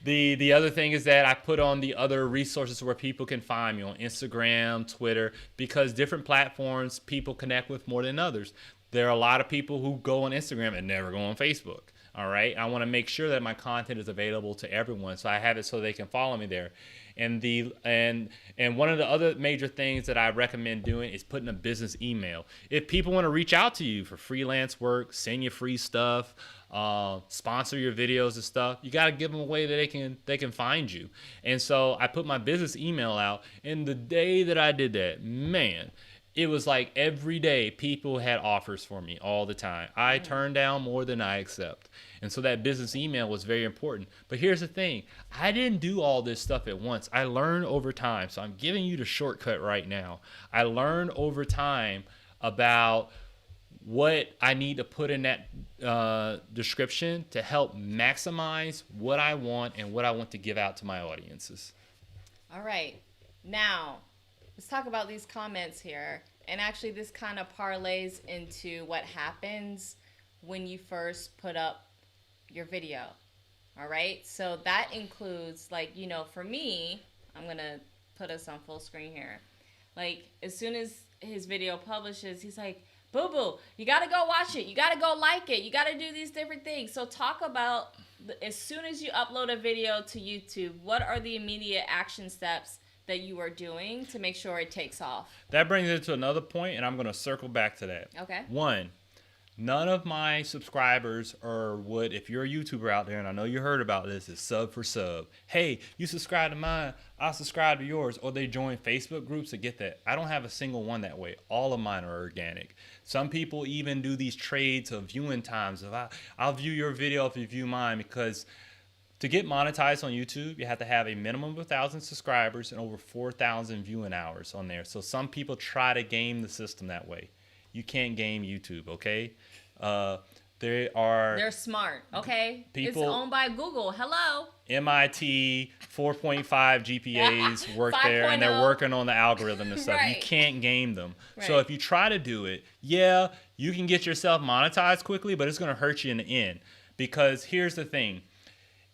The other thing is that I put on the other resources where people can find me on Instagram, Twitter, because different platforms people connect with more than others. There are a lot of people who go on Instagram and never go on Facebook. All right. I want to make sure that my content is available to everyone. So I have it so they can follow me there. And one of the other major things that I recommend doing is putting a business email. If people want to reach out to you for freelance work, send you free stuff, sponsor your videos and stuff, you got to give them a way that they can find you. And so I put my business email out, and the day that I did that, man, it was like every day people had offers for me all the time. I turned down more than I accept. And so that business email was very important. But here's the thing. I didn't do all this stuff at once. I learned over time. So I'm giving you the shortcut right now. I learned over time about what I need to put in that description to help maximize what I want and what I want to give out to my audiences. All right. Now, let's talk about these comments here. And actually, this kind of parlays into what happens when you first put up your video. All right. So that includes, like, you know, for me, I'm going to put us on full screen here. Like, as soon as his video publishes, he's like, boo boo, you got to go watch it. You got to go like it. You got to do these different things. So talk about, as soon as you upload a video to YouTube, what are the immediate action steps that you are doing to make sure it takes off? That brings it to another point, and I'm going to circle back to that. Okay. One, none of my subscribers would, if you're a YouTuber out there, and I know you heard about this, is sub for sub. Hey, you subscribe to mine, I'll subscribe to yours. Or they join Facebook groups to get that. I don't have a single one that way. All of mine are organic. Some people even do these trades of viewing times. I'll view your video if you view mine, because to get monetized on YouTube, you have to have a minimum of 1,000 subscribers and over 4,000 viewing hours on there. So some people try to game the system that way. You can't game YouTube, okay? They're smart, okay? People, it's owned by Google. Hello. MIT 4.5 GPAs work there, and they're working on the algorithm and stuff. Right. You can't game them. Right. So if you try to do it, yeah, you can get yourself monetized quickly, but it's going to hurt you in the end. Because here's the thing.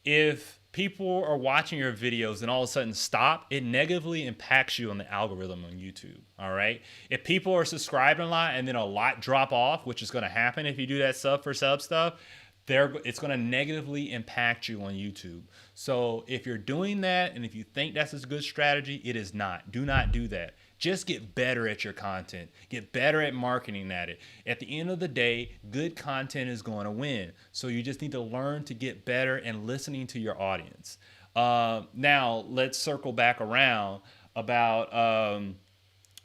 If people are watching your videos and all of a sudden stop, it negatively impacts you on the algorithm on YouTube, all right? If people are subscribing a lot and then a lot drop off, which is going to happen if you do that sub for sub stuff, it's going to negatively impact you on YouTube. So if you're doing that and if you think that's a good strategy, it is not. Do not do that. Just get better at your content. Get better at marketing at it. At the end of the day, good content is going to win. So you just need to learn to get better and listening to your audience. Now, let's circle back around about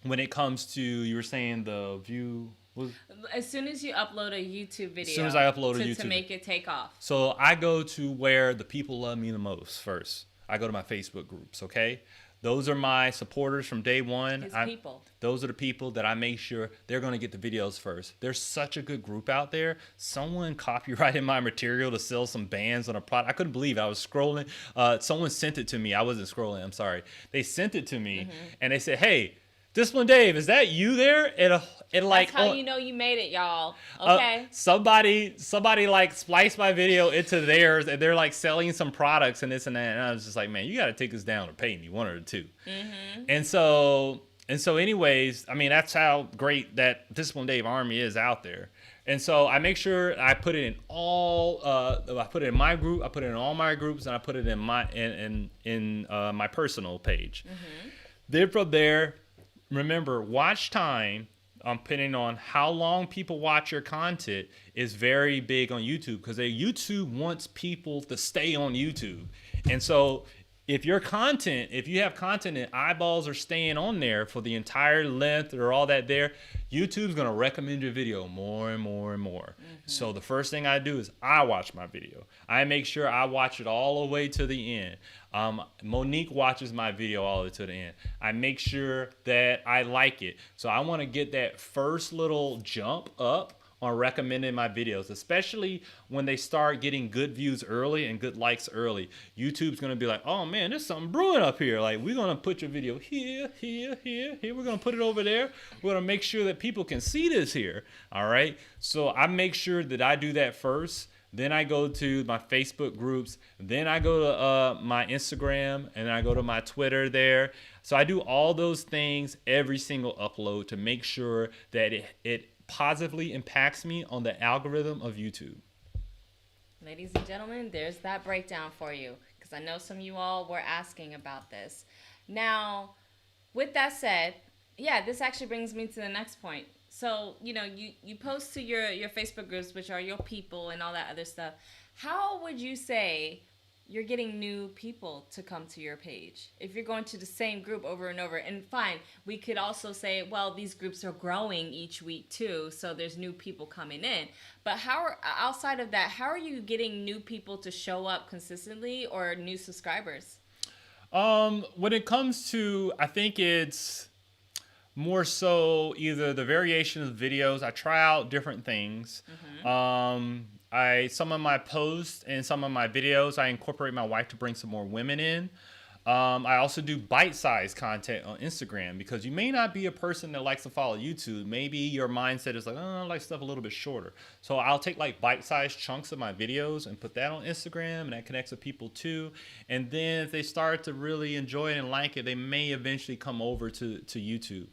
when it comes to, you were saying the view. As soon as you upload a YouTube video. As soon as I upload a YouTube to make it take off. So I go to where the people love me the most first. I go to my Facebook groups, okay? Those are my supporters from day one. Those are the people that I make sure they're going to get the videos first. There's such a good group out there. Someone copyrighted my material to sell some bands on a product. I couldn't believe it. I was scrolling. Someone sent it to me. I wasn't scrolling. I'm sorry. They sent it to me, and they said, hey, Discipline Dave, is that you there? That's how you know you made it, y'all. Okay. Somebody like spliced my video into theirs, and they're like selling some products and this and that. And I was just like, man, you got to take this down or pay me, one or the two. And so anyways, I mean, that's how great that Discipline Dave Army is out there. And so I make sure I put it in all. I put it in my group. I put it in all my groups, and I put it in my personal page. Then from there. Remember, watch time, depending on how long people watch your content, is very big on YouTube, because YouTube wants people to stay on YouTube. And so if you have content and eyeballs are staying on there for the entire length or all that there, YouTube's going to recommend your video more and more and more. So the first thing I do is I watch my video. I make sure I watch it all the way to the end. Monique watches my video all the way to the end. I make sure that I like it. So I want to get that first little jump up on recommending my videos, especially when they start getting good views early and good likes early. YouTube's going to be like, oh man, there's something brewing up here. Like, we're going to put your video here. We're going to put it over there. We're going to make sure that people can see this here. All right. So I make sure that I do that first. Then I go to my Facebook groups. Then I go to my Instagram, and I go to my Twitter there. So I do all those things every single upload to make sure that it positively impacts me on the algorithm of YouTube. Ladies and gentlemen, there's that breakdown for you, because I know some of you all were asking about this. Now, with that said, yeah, this actually brings me to the next point. So, you know, you post to your Facebook groups, which are your people and all that other stuff. How would you say you're getting new people to come to your page. If you're going to the same group over and over, and fine, we could also say, well, these groups are growing each week too, so there's new people coming in. But outside of that, how are you getting new people to show up consistently or new subscribers? When it comes to, I think it's more so either the variation of the videos. I try out different things. Some of my posts and some of my videos, I incorporate my wife to bring some more women in. I also do bite-sized content on Instagram because you may not be a person that likes to follow YouTube. Maybe your mindset is like, oh, I like stuff a little bit shorter. So I'll take like bite-sized chunks of my videos and put that on Instagram, and that connects with people too. And then if they start to really enjoy it and like it, they may eventually come over to YouTube.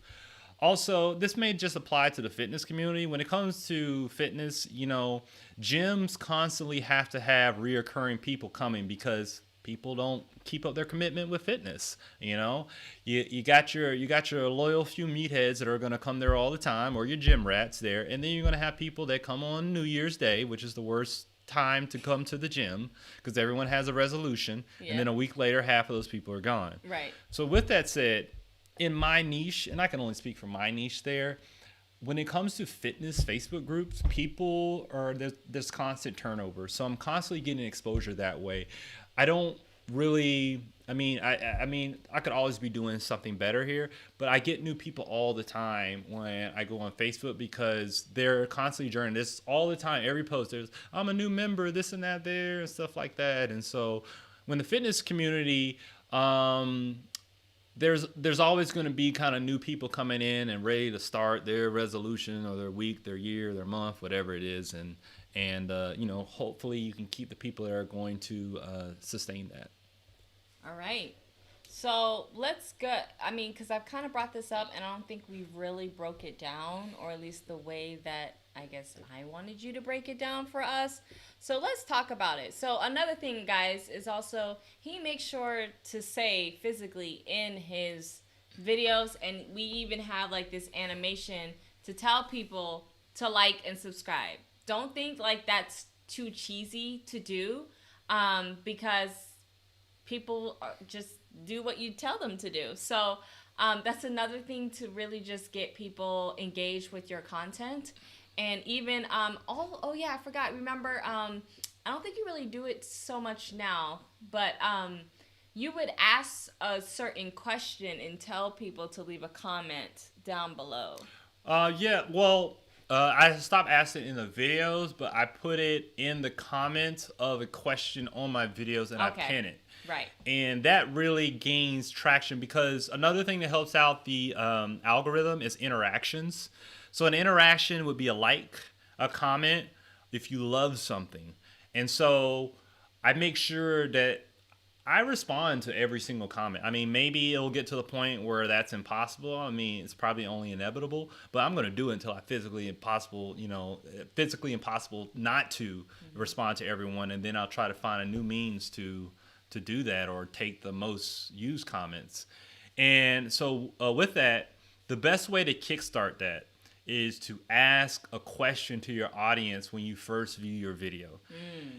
Also, this may just apply to the fitness community. When it comes to fitness, gyms constantly have to have reoccurring people coming because people don't keep up their commitment with fitness. You got your loyal few meatheads that are going to come there all the time, or your gym rats there, and then you're going to have people that come on New Year's Day, which is the worst time to come to the gym because everyone has a resolution, and then a week later half of those people are gone. Right. So with that said, in my niche, and I can only speak for my niche there, when it comes to fitness Facebook groups, there's constant turnover. So I'm constantly getting exposure that way. I don't really, I could always be doing something better here, but I get new people all the time when I go on Facebook because they're constantly joining this all the time. Every post, I'm a new member, this and that there, and stuff like that. And so when the fitness community, there's always going to be kind of new people coming in and ready to start their resolution or their week, their year, their month, whatever it is, and hopefully you can keep the people that are going to sustain that. All right. So let's go. Because I've kind of brought this up, and I don't think we really broke it down, or at least the way that I guess I wanted you to break it down for us. So let's talk about it. So another thing, guys, is also he makes sure to say physically in his videos, and we even have like this animation to tell people to like and subscribe. Don't think like that's too cheesy to do, because people just do what you tell them to do. So that's another thing to really just get people engaged with your content. And even, I forgot. Remember, I don't think you really do it so much now, but you would ask a certain question and tell people to leave a comment down below. I stopped asking in the videos, but I put it in the comments of a question on my videos and I pin it. Right. And that really gains traction because another thing that helps out the algorithm is interactions. So an interaction would be a like, a comment, if you love something. And so I make sure that I respond to every single comment. Maybe it'll get to the point where that's impossible. It's probably only inevitable, but I'm going to do it until physically impossible not to respond to everyone. And then I'll try to find a new means to do that or take the most used comments. And so with that, the best way to kickstart that is to ask a question to your audience when you first view your video.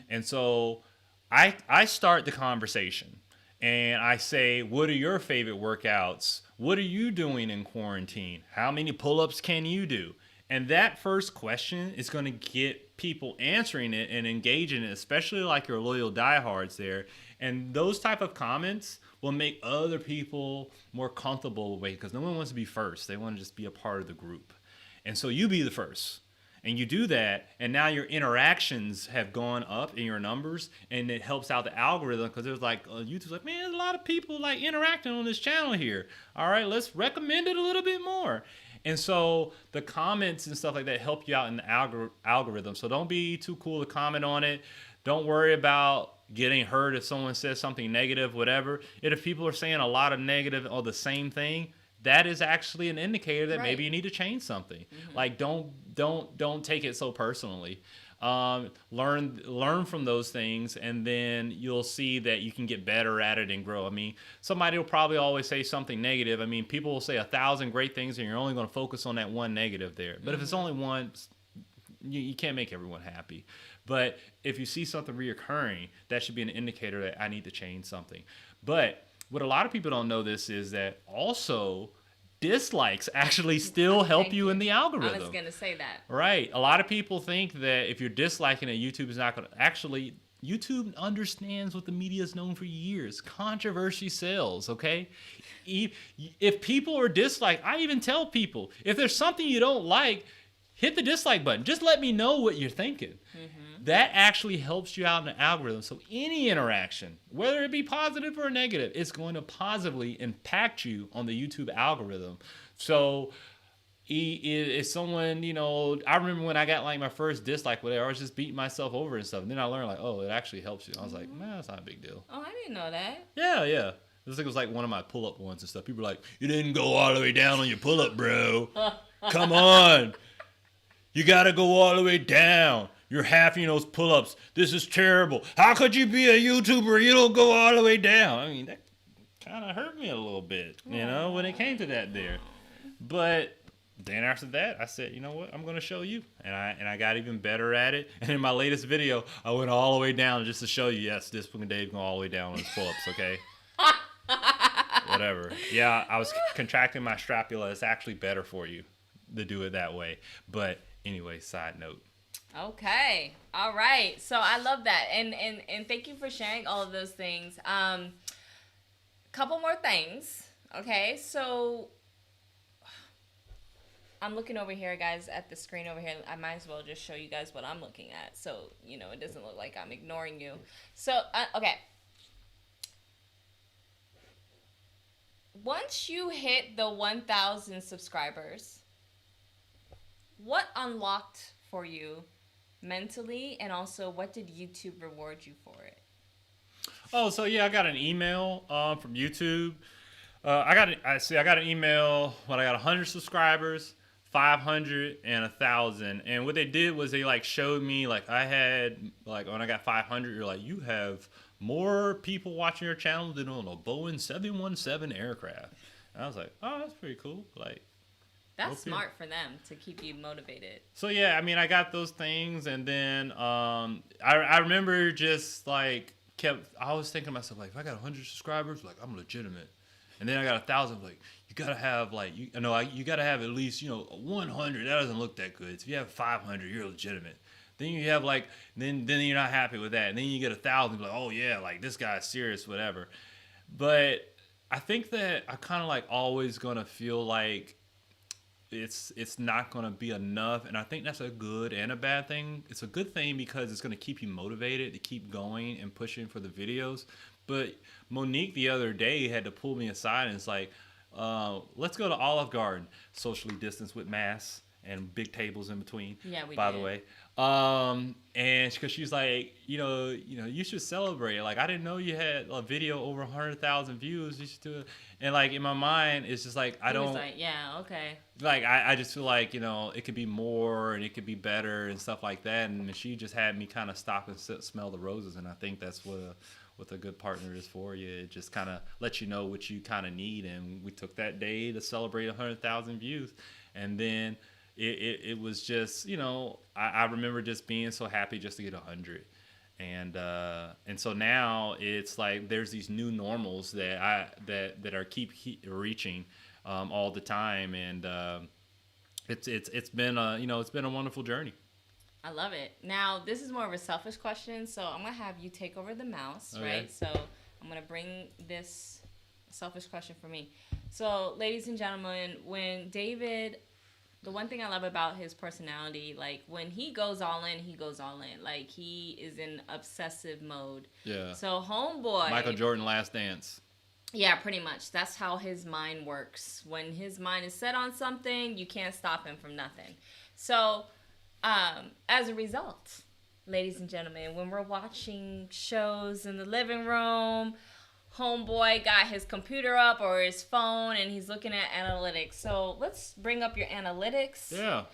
And so I start the conversation and I say, what are your favorite workouts? What are you doing in quarantine? How many pull-ups can you do? And that first question is going to get people answering it and engaging it, especially like your loyal diehards there. And those type of comments will make other people more comfortable with it because no one wants to be first. They want to just be a part of the group. And so you be the first. And you do that, and now your interactions have gone up in your numbers, and it helps out the algorithm because there's like YouTube's like, man, there's a lot of people like interacting on this channel here. All right, let's recommend it a little bit more. And so the comments and stuff like that help you out in the algorithm. So don't be too cool to comment on it. Don't worry about getting hurt if someone says something negative, whatever. If people are saying a lot of negative or the same thing, that is actually an indicator that maybe you need to change something. Like don't take it so personally. Learn from those things, and then you'll see that you can get better at it and grow. Somebody will probably always say something negative. People will say 1,000 great things, and you're only going to focus on that one negative there. But if it's only one, you can't make everyone happy. But if you see something reoccurring, that should be an indicator that I need to change something. But what a lot of people don't know this is that also dislikes actually still help you in the algorithm. I was going to say that. Right. A lot of people think that if you're disliking it, YouTube is not going to actually. YouTube understands what the media is known for years. Controversy sells, okay? If people are disliked, I even tell people, if there's something you don't like, hit the dislike button. Just let me know what you're thinking. Mm-hmm. That actually helps you out in the algorithm. So any interaction, whether it be positive or negative, it's going to positively impact you on the YouTube algorithm. So if someone, I remember when I got like my first dislike, whatever, I was just beating myself over and stuff. And then I learned like, oh, it actually helps you. I was like, man, that's not a big deal. Oh, I didn't know that. Yeah. This was like one of my pull-up ones and stuff. People were like, you didn't go all the way down on your pull-up, bro. Come on. You got to go all the way down. You're halving those pull-ups. This is terrible. How could you be a YouTuber? You don't go all the way down. I mean, that kind of hurt me a little bit, when it came to that there. But then after that, I said, you know what? I'm going to show you. And I got even better at it. And in my latest video, I went all the way down just to show you, yes, Discipline Dave going all the way down on his pull-ups, okay? Whatever. Yeah, I was contracting my strapula. It's actually better for you to do it that way. But anyway, side note. Okay. All right. So I love that. And thank you for sharing all of those things. Couple more things. Okay. So I'm looking over here, guys, at the screen over here. I might as well just show you guys what I'm looking at. So, it doesn't look like I'm ignoring you. So, okay. Once you hit the 1,000 subscribers, what unlocked for you mentally, and also what did YouTube reward you for it? Oh, so yeah, I got an email from YouTube. I got an email when I got 100 subscribers, 500, and 1,000. And what they did was they showed me I had when I got 500, you're like, you have more people watching your channel than on a Boeing 717 aircraft. And I was like, oh, that's pretty cool. That's smart for them to keep you motivated. So yeah, I mean, I got those things, and then I remember just I was thinking to myself, if I got 100 subscribers, I'm legitimate. And then I got 1,000, you gotta have you gotta have at least 100. That doesn't look that good. So if you have 500, you're legitimate. Then you have then you're not happy with that, and then you get 1,000, oh yeah, this guy's serious, whatever. But I think that I kind of always gonna feel it's not going to be enough, and I think that's a good and a bad thing. It's a good thing because it's going to keep you motivated to keep going and pushing for the videos. But Monique the other day had to pull me aside and it's let's go to Olive Garden, socially distanced with masks and big tables in between. Yeah, we by did. the way. And because she's like, you should celebrate. I didn't know you had a video over 100,000 views. You should do it. And in my mind, it's just I don't. Was yeah, okay. I just feel it could be more and it could be better and stuff like that. And she just had me kind of stop and smell the roses. And I think that's what a good partner is for you. It just kind of lets you know what you kind of need. And we took that day to celebrate 100,000 views, and then. It was just, I remember just being so happy just to get 100. And so now it's there's these new normals that are keep reaching all the time. And it's been a wonderful journey. I love it. Now, this is more of a selfish question, so I'm going to have you take over the mouse, Okay. right? So I'm going to bring this selfish question for me. So, ladies and gentlemen, when David... The one thing I love about his personality, when he goes all in, he goes all in. He is in obsessive mode. Yeah. So, homeboy... Michael Jordan, Last Dance. Yeah, pretty much. That's how his mind works. When his mind is set on something, you can't stop him from nothing. So, as a result, ladies and gentlemen, when we're watching shows in the living room... Homeboy got his computer up or his phone and he's looking at analytics. So let's bring up your analytics. Yeah.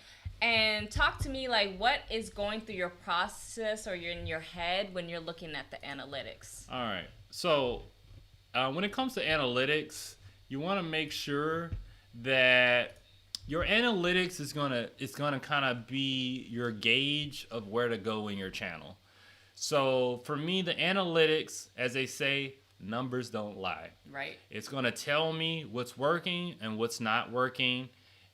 And talk to me what is going through your process or in your head when you're looking at the analytics. All right. So when it comes to analytics, you want to make sure that your analytics is gonna kind of be your gauge of where to go in your channel. So for me, the analytics, as they say, numbers don't lie. Right. It's gonna tell me what's working and what's not working,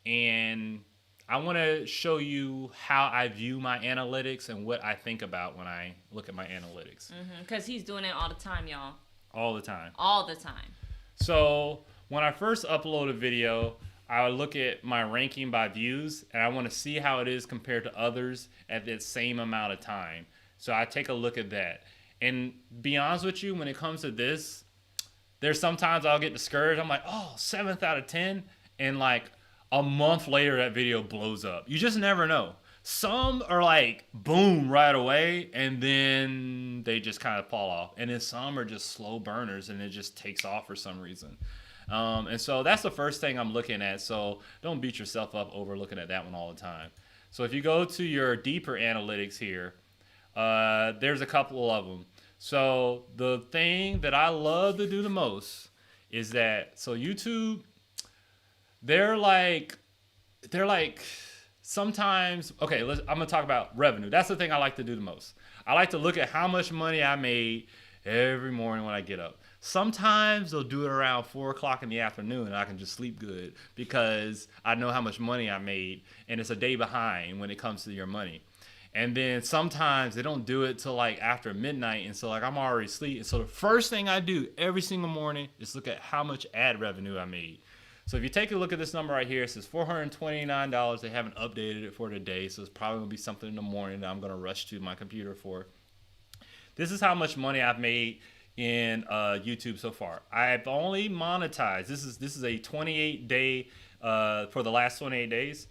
and I want to show you how I view my analytics and what I think about when I look at my analytics. Because he's doing it all the time, y'all. All the time. All the time. So when I first upload a video, I would look at my ranking by views, and I want to see how it is compared to others at that same amount of time. So I take a look at that. And be honest with you, when it comes to this, there's sometimes I'll get discouraged. I'm like, oh, 7th out of 10. And like a month later, that video blows up. You just never know. Some are like, boom, right away. And then they just kind of fall off. And then some are just slow burners and it just takes off for some reason. And so that's the first thing I'm looking at. So don't beat yourself up over looking at that one all the time. So if you go to your deeper analytics here, there's a couple of them. So the thing that I love to do the most is that, so YouTube, they're like sometimes, okay, I'm going to talk about revenue. That's the thing I like to do the most. I like to look at how much money I made every morning when I get up. Sometimes they'll do it around 4 o'clock in the afternoon and I can just sleep good because I know how much money I made, and it's a day behind when it comes to your money. And then sometimes they don't do it till like after midnight, and so like I'm already asleep. And so the first thing I do every single morning is look at how much ad revenue I made. So if you take a look at this number right here, it says $429. They haven't updated it for today, so it's probably gonna be something in the morning that I'm gonna rush to my computer for. This is how much money I've made in YouTube so far. I've only monetized. This is a 28-day for the last 28 days.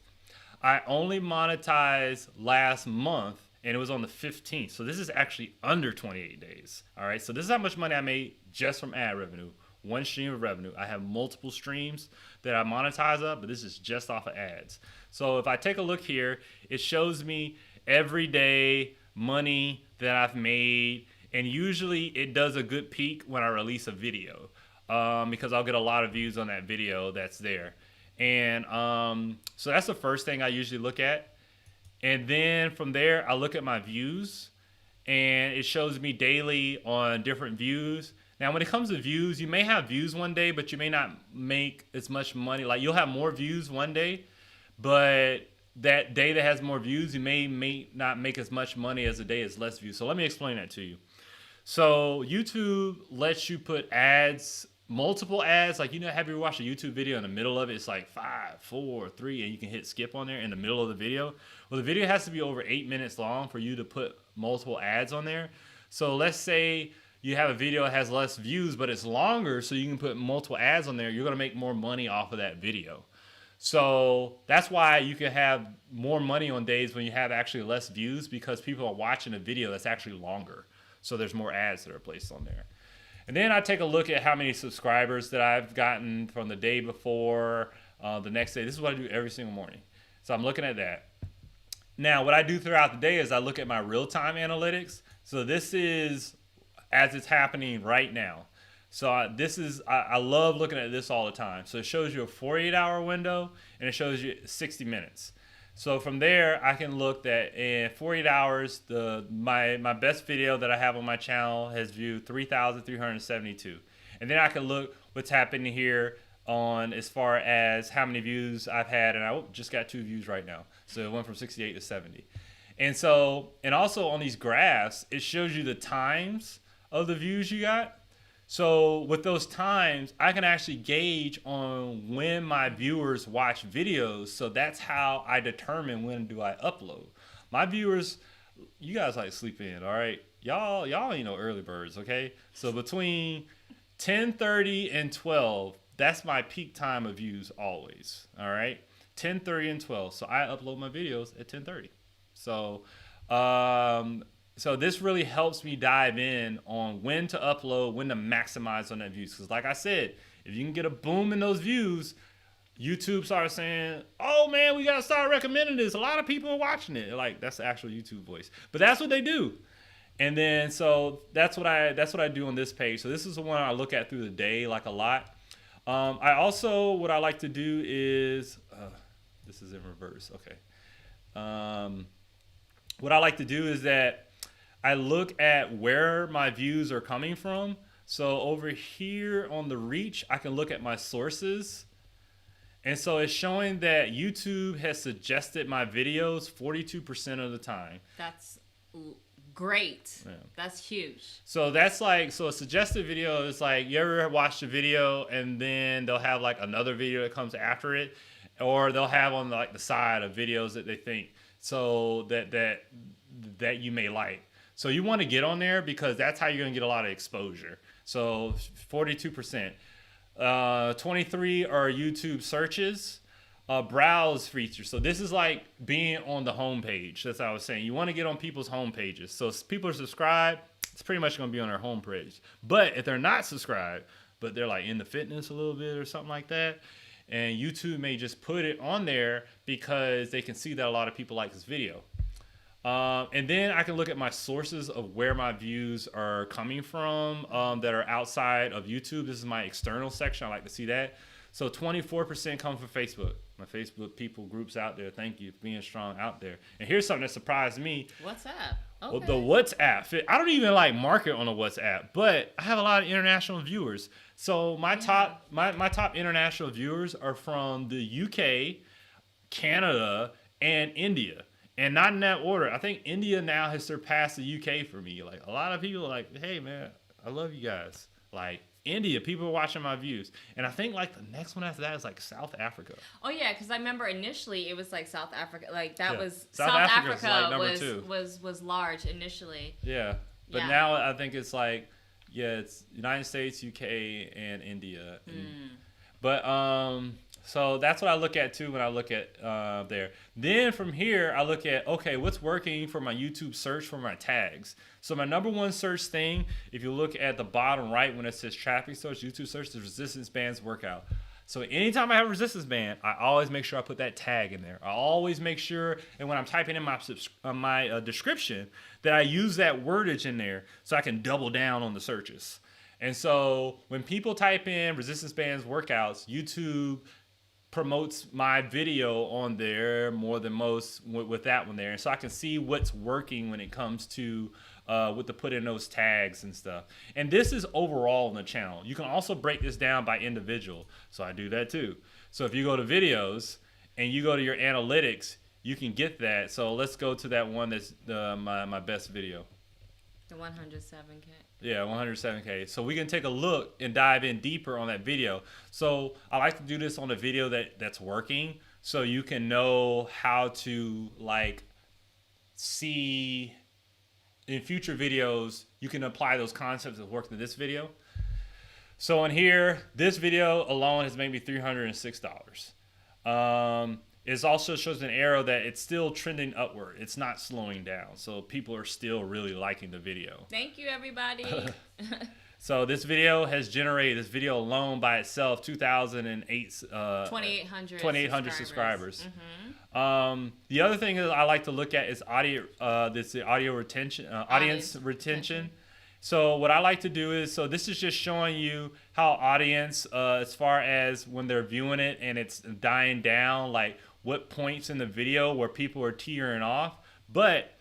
I only monetized last month, and it was on the 15th. So this is actually under 28 days. All right. So this is how much money I made just from ad revenue. One stream of revenue. I have multiple streams that I monetize up, but this is just off of ads. So if I take a look here, it shows me every day money that I've made. And usually it does a good peak when I release a video because I'll get a lot of views on that video that's there. And so that's the first thing I usually look at. And then from there, I look at my views, and it shows me daily on different views. Now, when it comes to views, you may have views one day, but you may not make as much money. Like you'll have more views one day, but that day that has more views, you may not make as much money as the day has less views. So let me explain that to you. So YouTube lets you put ads, multiple ads. Like, have you watched a YouTube video in the middle of it? It's like 5, 4, 3, and you can hit skip on there in the middle of the video. Well, the video has to be over 8 minutes long for you to put multiple ads on there. So let's say you have a video that has less views, but it's longer, so you can put multiple ads on there. You're going to make more money off of that video. So that's why you can have more money on days when you have actually less views, because people are watching a video that's actually longer. So there's more ads that are placed on there. And then I take a look at how many subscribers that I've gotten from the day before, the next day. This is what I do every single morning. So I'm looking at that. Now, what I do throughout the day is I look at my real-time analytics. So this is as it's happening right now. So I love looking at this all the time. So it shows you a 48-hour window, and it shows you 60 minutes. So from there, I can look that in 48 hours, my best video that I have on my channel has viewed 3,372. And then I can look what's happening here on as far as how many views I've had. And I just got 2 views right now. So it went from 68 to 70. And also on these graphs, it shows you the times of the views you got. So with those times, I can actually gauge on when my viewers watch videos. So that's how I determine when do I upload. My viewers, you guys like sleep in, all right? Y'all ain't no early birds, okay? So between 10:30 and 12, that's my peak time of views always, all right? 10:30 and 12. So I upload my videos at 10:30. So this really helps me dive in on when to upload, when to maximize on that views. Because like I said, if you can get a boom in those views, YouTube starts saying, oh man, we got to start recommending this. A lot of people are watching it. Like, that's the actual YouTube voice. But that's what they do. And then, so that's what I do on this page. So this is the one I look at through the day, like a lot. What I like to do is, This is in reverse. Okay. What I like to do is that I look at where my views are coming from. So over here on the reach, I can look at my sources. And so it's showing that YouTube has suggested my videos 42% of the time. That's great. Yeah. That's huge. So that's like, so a suggested video is like, you ever watch a video and then they'll have like another video that comes after it, or they'll have on like the side of videos that they think so that you may like. So you want to get on there because that's how you're going to get a lot of exposure. So 42%. 23 are YouTube searches. Browse feature. So this is like being on the home page. That's what I was saying. You want to get on people's home pages. So if people are subscribed, it's pretty much going to be on their home page. But if they're not subscribed, but they're like into fitness a little bit or something like that, and YouTube may just put it on there because they can see that a lot of people like this video. And then I can look at my sources of where my views are coming from that are outside of YouTube. This is my external section. I like to see that. So 24% come from Facebook. My Facebook people groups out there. Thank you for being strong out there. And here's something that surprised me. WhatsApp. Okay. Well, the WhatsApp. I don't even like market on the WhatsApp, but I have a lot of international viewers. So my top international viewers are from the UK, Canada, and India. And not in that order. I think India now has surpassed the UK for me. Like a lot of people are like, hey man, I love you guys. Like India, people are watching my views. And I think like the next one after that is like South Africa. Oh yeah, because I remember initially it was like South Africa. Like that was South Africa's like number 2. was large initially. Yeah. But now I think it's like, it's United States, UK, and India. But so that's what I look at too when I look at there. Then from here, I look at, okay, what's working for my YouTube search for my tags. So my number one search thing, if you look at the bottom right when it says traffic search, YouTube search, is resistance bands workout. So anytime I have a resistance band, I always make sure I put that tag in there. I always make sure, and when I'm typing in my description, that I use that wordage in there so I can double down on the searches. And so when people type in resistance bands workouts, YouTube promotes my video on there more than most with that one there. And so I can see what's working when it comes to with the put in those tags and stuff. And this is overall on the channel. You can also break this down by individual. So I do that too. So if you go to videos and you go to your analytics, you can get that. So let's go to that one that's my best video. The 107K. Yeah, 107K. So we can take a look and dive in deeper on that video. So I like to do this on a video that's working, so you can know how to like see in future videos, you can apply those concepts that worked in this video. So in here, this video alone has made me $306. It also shows an arrow that it's still trending upward. It's not slowing down. So people are still really liking the video. Thank you, everybody. So this video has generated, this video alone by itself, 2,800 subscribers. The other thing is I like to look at is audio, the audio retention, audience retention. So what I like to do is, so this is just showing you how audience, as far as when they're viewing it and it's dying down, like what points in the video where people are teetering off. But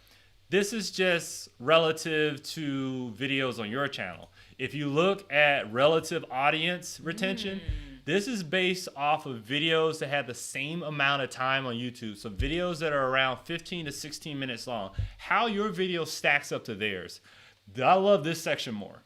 this is just relative to videos on your channel. If you look at relative audience retention, this is based off of videos that have the same amount of time on YouTube. So videos that are around 15 to 16 minutes long, how your video stacks up to theirs. I love this section more.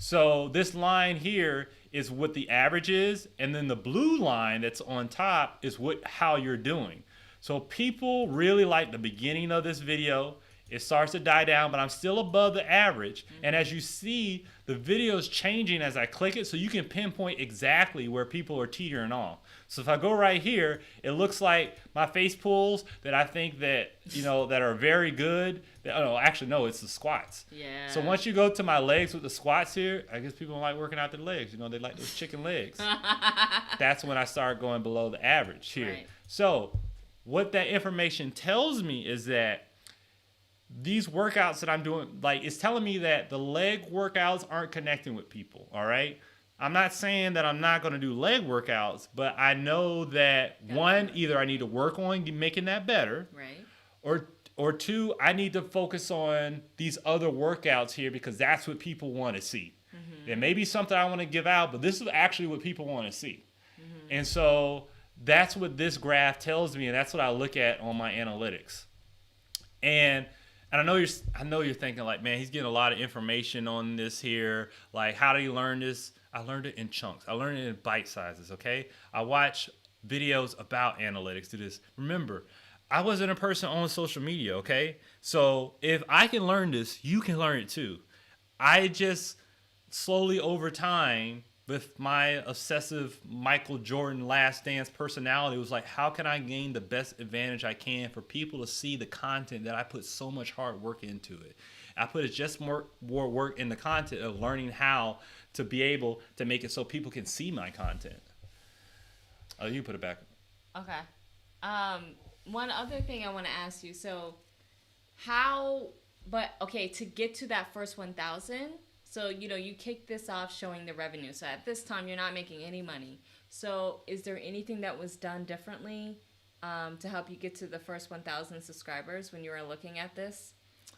So this line here is what the average is, and then the blue line that's on top is how you're doing. So people really like the beginning of this video. It starts to die down, but I'm still above the average. And as you see, the video is changing as I click it, so you can pinpoint exactly where people are teetering off. So if I go right here, it looks like my face pulls that I think that, that are very good. No, it's the squats. Yeah. So once you go to my legs with the squats here, I guess people like working out their legs. They like those chicken legs. That's when I start going below the average here. Right. So what that information tells me is that these workouts that I'm doing, like, it's telling me that the leg workouts aren't connecting with people, all right? I'm not saying that I'm not going to do leg workouts, but I know that one, either I need to work on making that better, Right. or two, I need to focus on these other workouts here because that's what people want to see. It may be something I want to give out, but this is actually what people want to see. And so that's what this graph tells me, and that's what I look at on my analytics. And I know you're thinking like, man, he's getting a lot of information on this here. Like, how do you learn this? I learned it in chunks. I learned it in bite sizes, okay? I watch videos about analytics, do this. Remember, I wasn't a person on social media, okay? So if I can learn this, you can learn it too. I just slowly over time, with my obsessive Michael Jordan Last Dance personality, was like, how can I gain the best advantage I can for people to see the content that I put so much hard work into it? I put just more work in the content of learning how to be able to make it so people can see my content. Oh, you put it back. Okay. One other thing I want to ask you. So, to get to that first 1,000, so, you kick this off showing the revenue. So at this time, you're not making any money. So is there anything that was done differently to help you get to the first 1,000 subscribers when you were looking at this?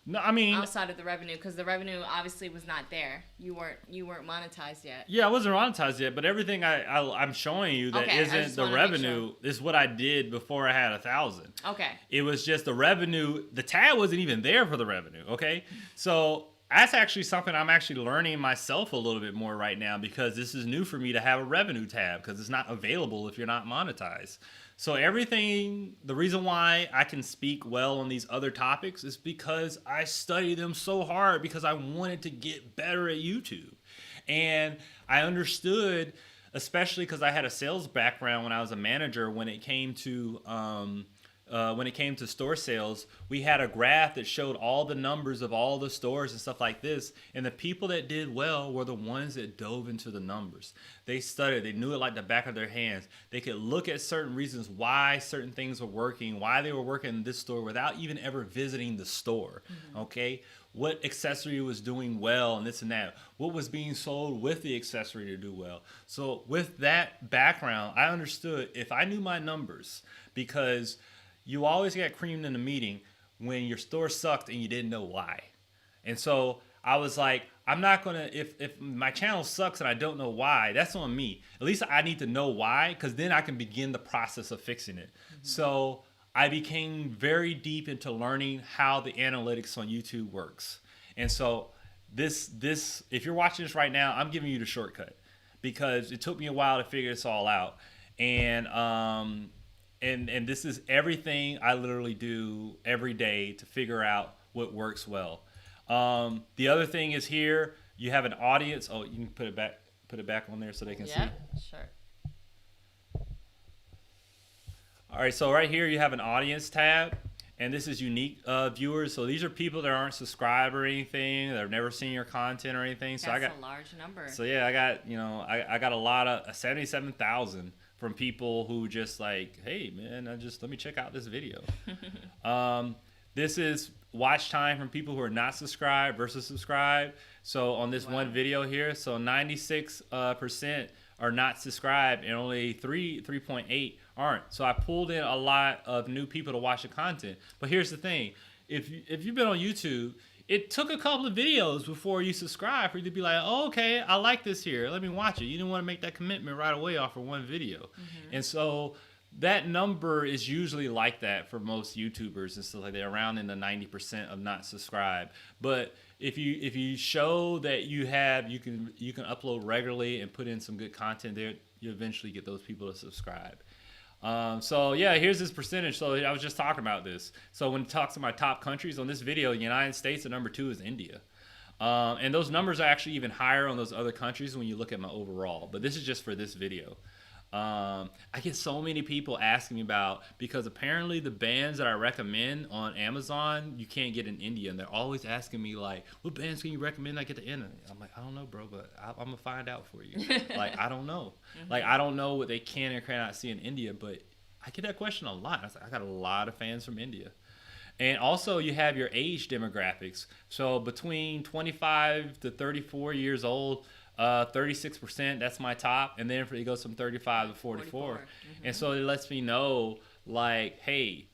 No, I mean, outside of the revenue, because the revenue obviously was not there. You weren't monetized yet. Yeah, I wasn't monetized yet, but everything I'm showing you that isn't the revenue is what I did before I had 1,000. Okay. It was just the revenue. The tab wasn't even there for the revenue. Okay, so that's actually something I'm actually learning myself a little bit more right now, because this is new for me to have a revenue tab because it's not available if you're not monetized. So everything, the reason why I can speak well on these other topics is because I studied them so hard because I wanted to get better at YouTube. And I understood, especially because I had a sales background when I was a manager, when it came to store sales, we had a graph that showed all the numbers of all the stores and stuff like this. And the people that did well were the ones that dove into the numbers. They studied, they knew it like the back of their hands. They could look at certain reasons why certain things were working, why they were working in this store without even ever visiting the store. Okay? What accessory was doing well and this and that. What was being sold with the accessory to do well. So with that background, I understood if I knew my numbers, because you always get creamed in the meeting when your store sucked and you didn't know why. And so I was like, I'm not going to, if my channel sucks and I don't know why, that's on me. At least I need to know why, because then I can begin the process of fixing it. So I became very deep into learning how the analytics on YouTube works. And so this, if you're watching this right now, I'm giving you the shortcut because it took me a while to figure this all out. And this is everything I literally do every day to figure out what works well. The other thing is here, you have an audience. Oh, you can put it back on there so they can see. Yeah, sure. All right, so right here you have an audience tab, and this is unique viewers. So these are people that aren't subscribed or anything, that have never seen your content or anything. So That's a large number. So yeah, I got a lot of 77,000 from people who just like, hey man, let me check out this video. This is watch time from people who are not subscribed versus subscribed. So on this one video here, so 96% are not subscribed and only 3.8 aren't. So I pulled in a lot of new people to watch the content. But here's the thing, if you've been on YouTube, it took a couple of videos before you subscribe for you to be like, oh, okay, I like this here. Let me watch it. You didn't want to make that commitment right away off of one video. And so that number is usually like that for most YouTubers and stuff like that, around in the 90% of not subscribed. But if you show that you can upload regularly and put in some good content there, you eventually get those people to subscribe. So yeah, here's this percentage. So I was just talking about this. So when it talks to my top countries on this video, United States, the number 2 is India. And those numbers are actually even higher on those other countries when you look at my overall. But this is just for this video. I get so many people asking me about, because apparently the bands that I recommend on Amazon, you can't get in India. And they're always asking me like, what bands can you recommend I get to India? I'm like, I don't know, bro, but I'm going to find out for you. Like, I don't know. Like, I don't know what they can or cannot see in India, but I get that question a lot. I got a lot of fans from India. And also you have your age demographics. So between 25 to 34 years old, 36%, that's my top, and then it goes from 35 to 44. And so it lets me know, like, hey,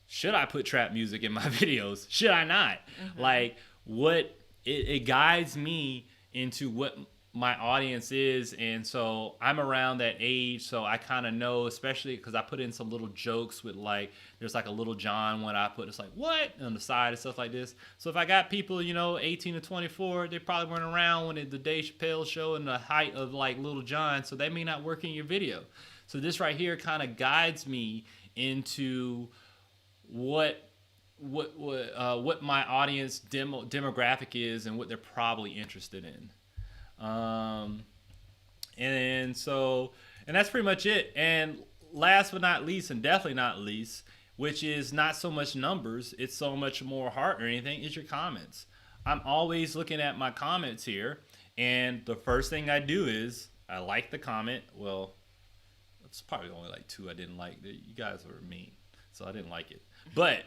should I put trap music in my videos? Should I not? Like, what it guides me into what my audience is. And so I'm around that age, so I kind of know, especially because I put in some little jokes with, like, there's like a Little John one I put, it's like, what, on the side and stuff like this. So if I got people, 18 to 24, they probably weren't around when the Dave Chappelle show and the height of, like, Little John, so they may not work in your video. So this right here kind of guides me into what my audience demographic is and what they're probably interested in. And that's pretty much it. And last but not least, and definitely not least, which is not so much numbers, it's so much more heart or anything, is your comments. I'm always looking at my comments here, and the first thing I do is I like the comment. Well, it's probably only like 2 I didn't like. You guys were mean, so I didn't like it. But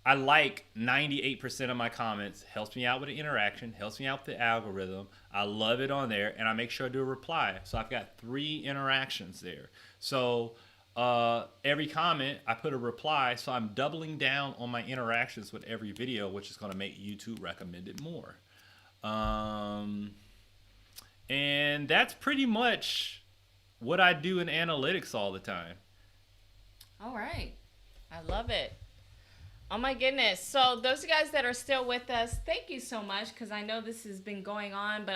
I like 98% of my comments. Helps me out with the interaction, helps me out with the algorithm. I love it on there, and I make sure I do a reply. So I've got 3 interactions there. So every comment, I put a reply. So I'm doubling down on my interactions with every video, which is going to make YouTube recommend it more. And that's pretty much what I do in analytics all the time. All right. I love it. Oh my goodness. So those guys that are still with us, thank you so much, because I know this has been going on, but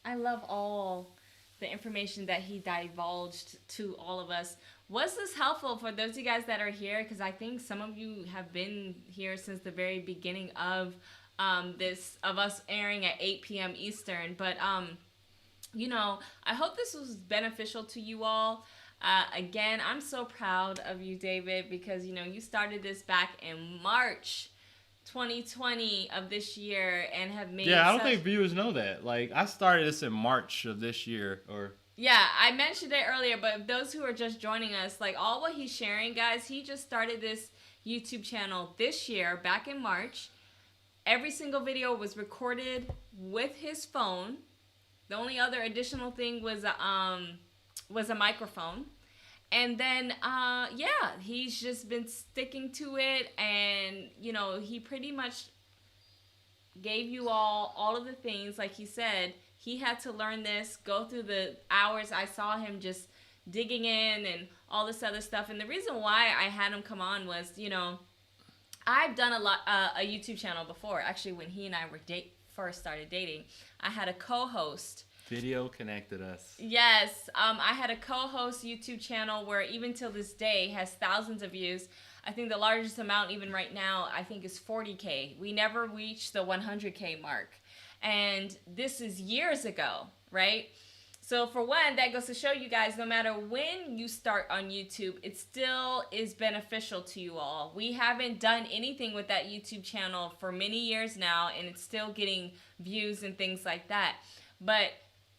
I love all the information that he divulged to all of us. Was this helpful for those of you guys that are here? Because I think some of you have been here since the very beginning of us airing at 8 p.m. Eastern. But I hope this was beneficial to you all. Again, I'm so proud of you, David, because, you started this back in March 2020 of this year and have made... Yeah, I don't think viewers know that. Like, I started this in March of this year, or... Yeah, I mentioned it earlier, but those who are just joining us, like, all what he's sharing, guys, he just started this YouTube channel this year, back in March. Every single video was recorded with his phone. The only other additional thing was a microphone. And then, he's just been sticking to it. And, he pretty much gave you all of the things. Like he said, he had to learn this, go through the hours. I saw him just digging in and all this other stuff. And the reason why I had him come on was, I've done a YouTube channel before. Actually, when he and I were first started dating, I had a co-host. Video connected us. Yes, I had a co-host YouTube channel where even till this day has thousands of views. I think the largest amount even right now, I think, is 40K. We never reached the 100K mark. And this is years ago, right? So for one, that goes to show you guys, no matter when you start on YouTube, it still is beneficial to you all. We haven't done anything with that YouTube channel for many years now, and it's still getting views and things like that. But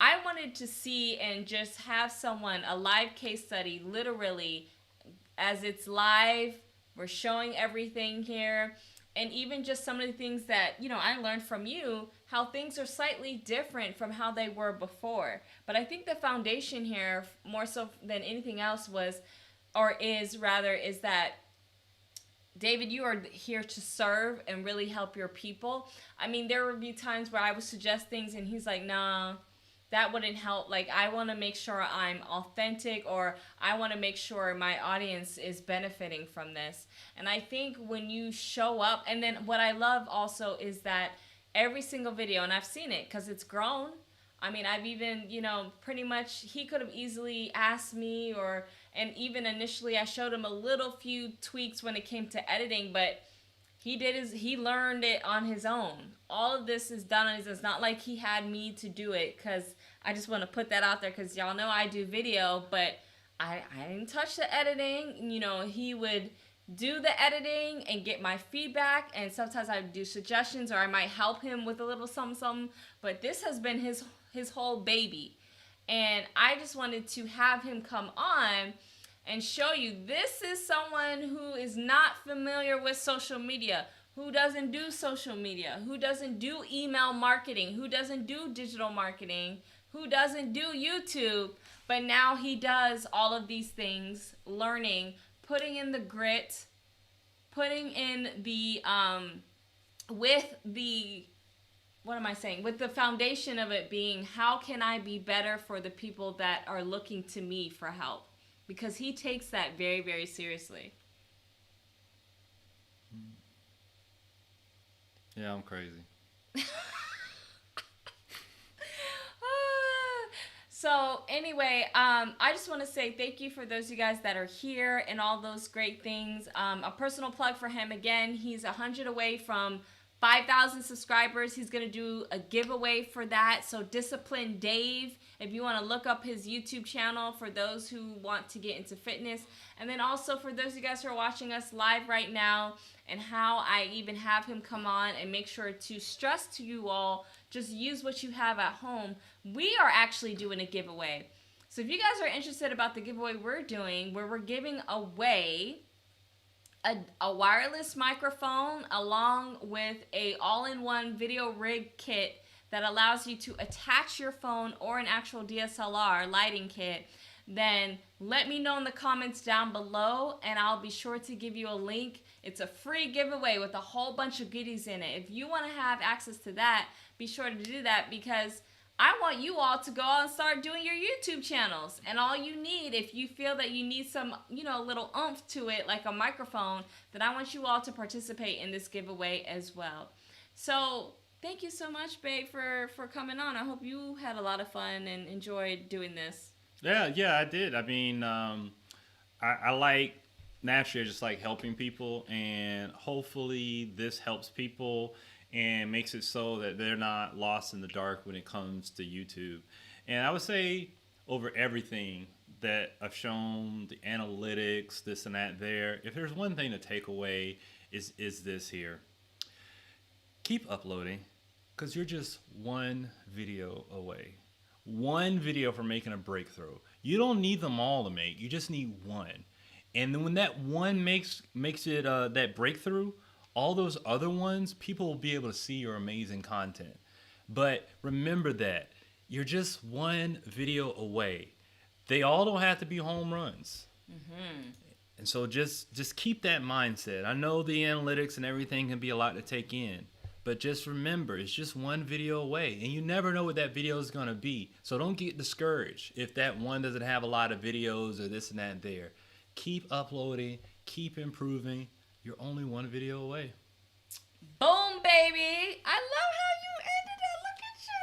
I wanted to see and just have someone, a live case study, literally, as it's live, we're showing everything here. And even just some of the things that, I learned from you, how things are slightly different from how they were before. But I think the foundation here, more so than anything else is that, David, you are here to serve and really help your people. I mean, there would be times where I would suggest things and he's like, nah, that wouldn't help. Like, I want to make sure I'm authentic, or I want to make sure my audience is benefiting from this. And I think when you show up, and then what I love also is that every single video, and I've seen it because it's grown. I mean, I've even, pretty much, he could have easily asked me, and even initially I showed him a little few tweaks when it came to editing, but he learned it on his own. All of this is done on his own. It's not like he had me to do it, because I just want to put that out there, because y'all know I do video, but I didn't touch the editing. He would do the editing and get my feedback, and sometimes I would do suggestions, or I might help him with a little something, but this has been his whole baby. And I just wanted to have him come on and show you, this is someone who is not familiar with social media, who doesn't do social media, who doesn't do email marketing, who doesn't do digital marketing, who doesn't do YouTube, but now he does all of these things, learning, putting in the grit, putting in the, with the, what am I saying? With the foundation of it being, how can I be better for the people that are looking to me for help? Because he takes that very, very seriously. Yeah, I'm crazy. So anyway, I just want to say thank you for those of you guys that are here and all those great things. A personal plug for him again. He's 100 away from 5,000 subscribers. He's going to do a giveaway for that. So Discipline Dave, if you want to look up his YouTube channel for those who want to get into fitness. And then also for those of you guys who are watching us live right now, and how I even have him come on and make sure to stress to you all, just use what you have at home. We are actually doing a giveaway. So if you guys are interested about the giveaway we're doing, where we're giving away a wireless microphone along with a all-in-one video rig kit that allows you to attach your phone or an actual DSLR lighting kit, then let me know in the comments down below and I'll be sure to give you a link. It's a free giveaway with a whole bunch of goodies in it. If you want to have access to that, be sure to do that, because I want you all to go out and start doing your YouTube channels. And all you need, if you feel that you need some, little oomph to it, like a microphone, then I want you all to participate in this giveaway as well. So thank you so much, babe, for coming on. I hope you had a lot of fun and enjoyed doing this. Yeah, I did. I mean, I like, naturally, I just like helping people, and hopefully this helps people and makes it so that they're not lost in the dark when it comes to YouTube. And I would say over everything that I've shown, the analytics, this and that there, if there's one thing to take away is this here. Keep uploading, because you're just one video away. One video from making a breakthrough. You don't need them all to make, you just need one. And then when that one makes it that breakthrough, all those other ones, people will be able to see your amazing content. But remember that you're just one video away. They all don't have to be home runs. Mm-hmm. And so just keep that mindset. I know the analytics and everything can be a lot to take in, but just remember, it's just one video away, and you never know what that video is going to be. So don't get discouraged if that one doesn't have a lot of videos or this and that and there. Keep uploading, keep improving. You're only one video away. Boom, baby. I love how you ended it. Look at you,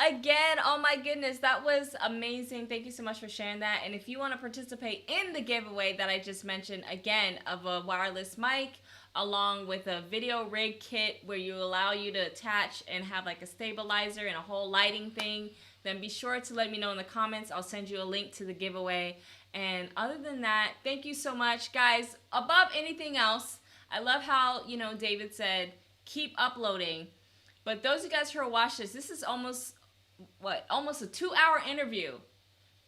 Fofo. Again, oh my goodness, that was amazing. Thank you so much for sharing that. And if you want to participate in the giveaway that I just mentioned, again, of a wireless mic along with a video rig kit where you allow you to attach and have like a stabilizer and a whole lighting thing, then be sure to let me know in the comments. I'll send you a link to the giveaway. And other than that, thank you so much, guys. Above anything else, I love how, David said, keep uploading. But those of you guys who are watching this is almost a 2-hour interview.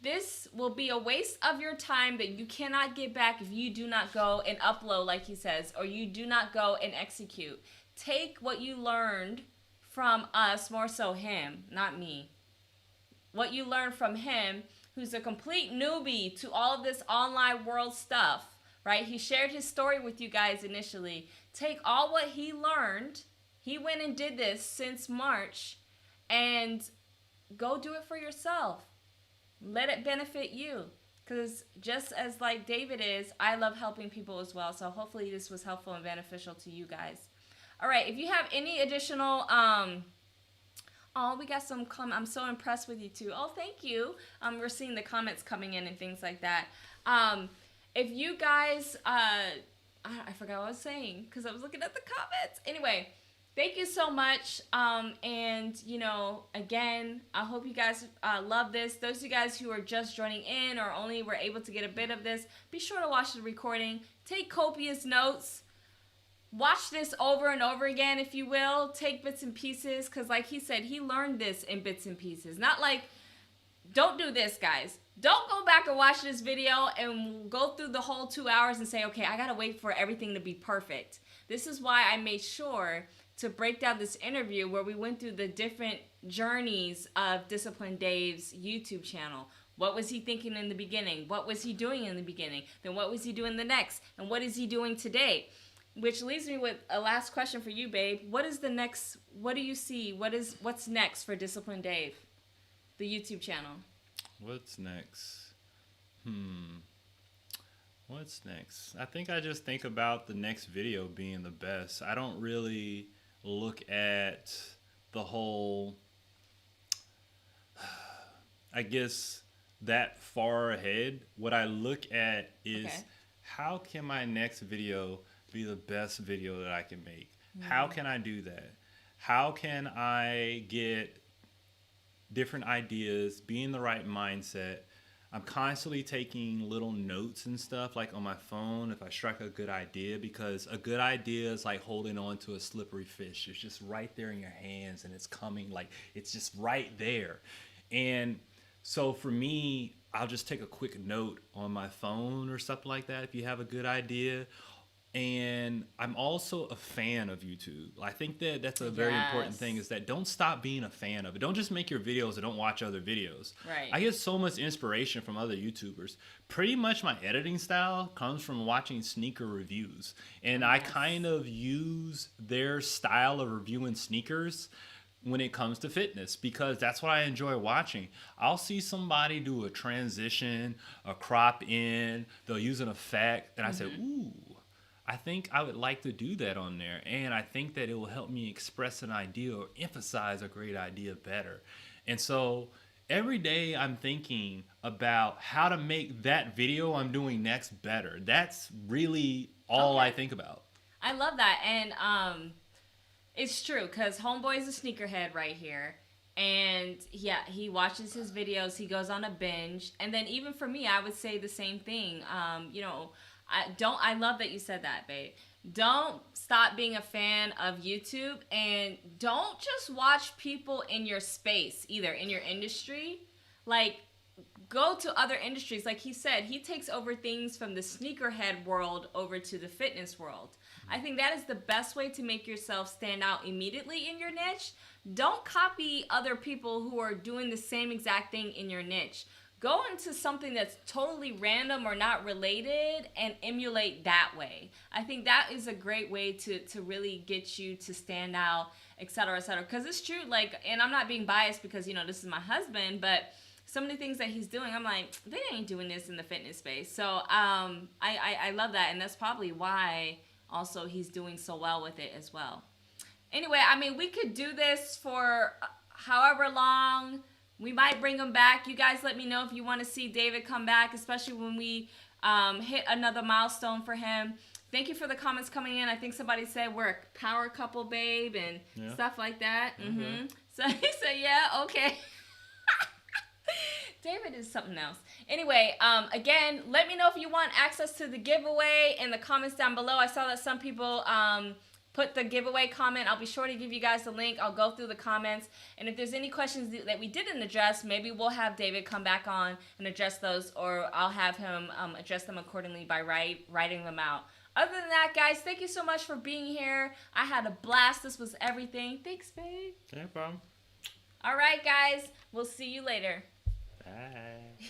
This will be a waste of your time that you cannot get back if you do not go and upload, like he says, or you do not go and execute. Take what you learned from us, more so him, not me. What you learned from him, who's a complete newbie to all of this online world stuff, right? He shared his story with you guys initially. Take all what he learned. He went and did this since March, and go do it for yourself. Let it benefit you, because just as like David is, I love helping people as well. So hopefully this was helpful and beneficial to you guys. All right, if you have any additional oh, we got some comments. I'm so impressed with you too. Oh, thank you. We're seeing the comments coming in and things like that. If you guys, I forgot what I was saying because I was looking at the comments. Anyway, thank you so much. And, again, I hope you guys love this. Those of you guys who are just joining in or only were able to get a bit of this, be sure to watch the recording. Take copious notes. Watch this over and over again, if you will. Take bits and pieces, because like he said, he learned this in bits and pieces. Not like, don't do this, guys. Don't go back and watch this video and go through the whole 2 hours and say, okay, I gotta wait for everything to be perfect. This is why I made sure to break down this interview where we went through the different journeys of Disciplined Dave's YouTube channel. What was he thinking in the beginning? What was he doing in the beginning? Then what was he doing the next? And what is he doing today? Which leaves me with a last question for you, babe. What is the next, what do you see? What's next for Disciplined Dave, the YouTube channel? What's next? What's next? I think I just think about the next video being the best. I don't really look at the whole, I guess, that far ahead. What I look at is how can my next video be the best video that I can make? How can I do that? How can I get different ideas, be in the right mindset? I'm constantly taking little notes and stuff like on my phone if I strike a good idea, because a good idea is like holding on to a slippery fish. It's just right there in your hands and it's coming, like it's just right there. And so for me, I'll just take a quick note on my phone or something like that if you have a good idea. And I'm also a fan of YouTube. I think that that's a very important thing, is that don't stop being a fan of it. Don't just make your videos and don't watch other videos. Right. I get so much inspiration from other YouTubers. Pretty much my editing style comes from watching sneaker reviews. And I kind of use their style of reviewing sneakers when it comes to fitness, because that's what I enjoy watching. I'll see somebody do a transition, a crop in, they'll use an effect, and I say, ooh, I think I would like to do that on there. And I think that it will help me express an idea or emphasize a great idea better. And so every day I'm thinking about how to make that video I'm doing next better. That's really all I think about. I love that. And it's true, because Homeboy is a sneakerhead right here. And yeah, he watches his videos, he goes on a binge. And then even for me, I would say the same thing. You know, I love that you said that, babe. Don't stop being a fan of YouTube, and don't just watch people in your space either, in your industry. Like, go to other industries. Like he said, he takes over things from the sneakerhead world over to the fitness world. I think that is the best way to make yourself stand out immediately in your niche. Don't copy other people who are doing the same exact thing in your niche. Go into something that's totally random or not related and emulate that way. I think that is a great way to really get you to stand out, et cetera, et cetera. Because it's true, like, and I'm not being biased because, you know, this is my husband, but some of the things that he's doing, I'm like, they ain't doing this in the fitness space. So I love that, and that's probably why also he's doing so well with it as well. Anyway, I mean, we could do this for however long. We might bring him back. You guys let me know if you want to see David come back, especially when we hit another milestone for him. Thank you for the comments coming in. I think somebody said we're a power couple, babe, and stuff like that. So he said, yeah, okay. David is something else. Anyway, again, let me know if you want access to the giveaway in the comments down below. I saw that some people put the giveaway comment. I'll be sure to give you guys the link. I'll go through the comments. And if there's any questions that we didn't address, maybe we'll have David come back on and address those, or I'll have him address them accordingly by writing them out. Other than that, guys, thank you so much for being here. I had a blast. This was everything. Thanks, babe. No problem. All right, guys. We'll see you later. Bye.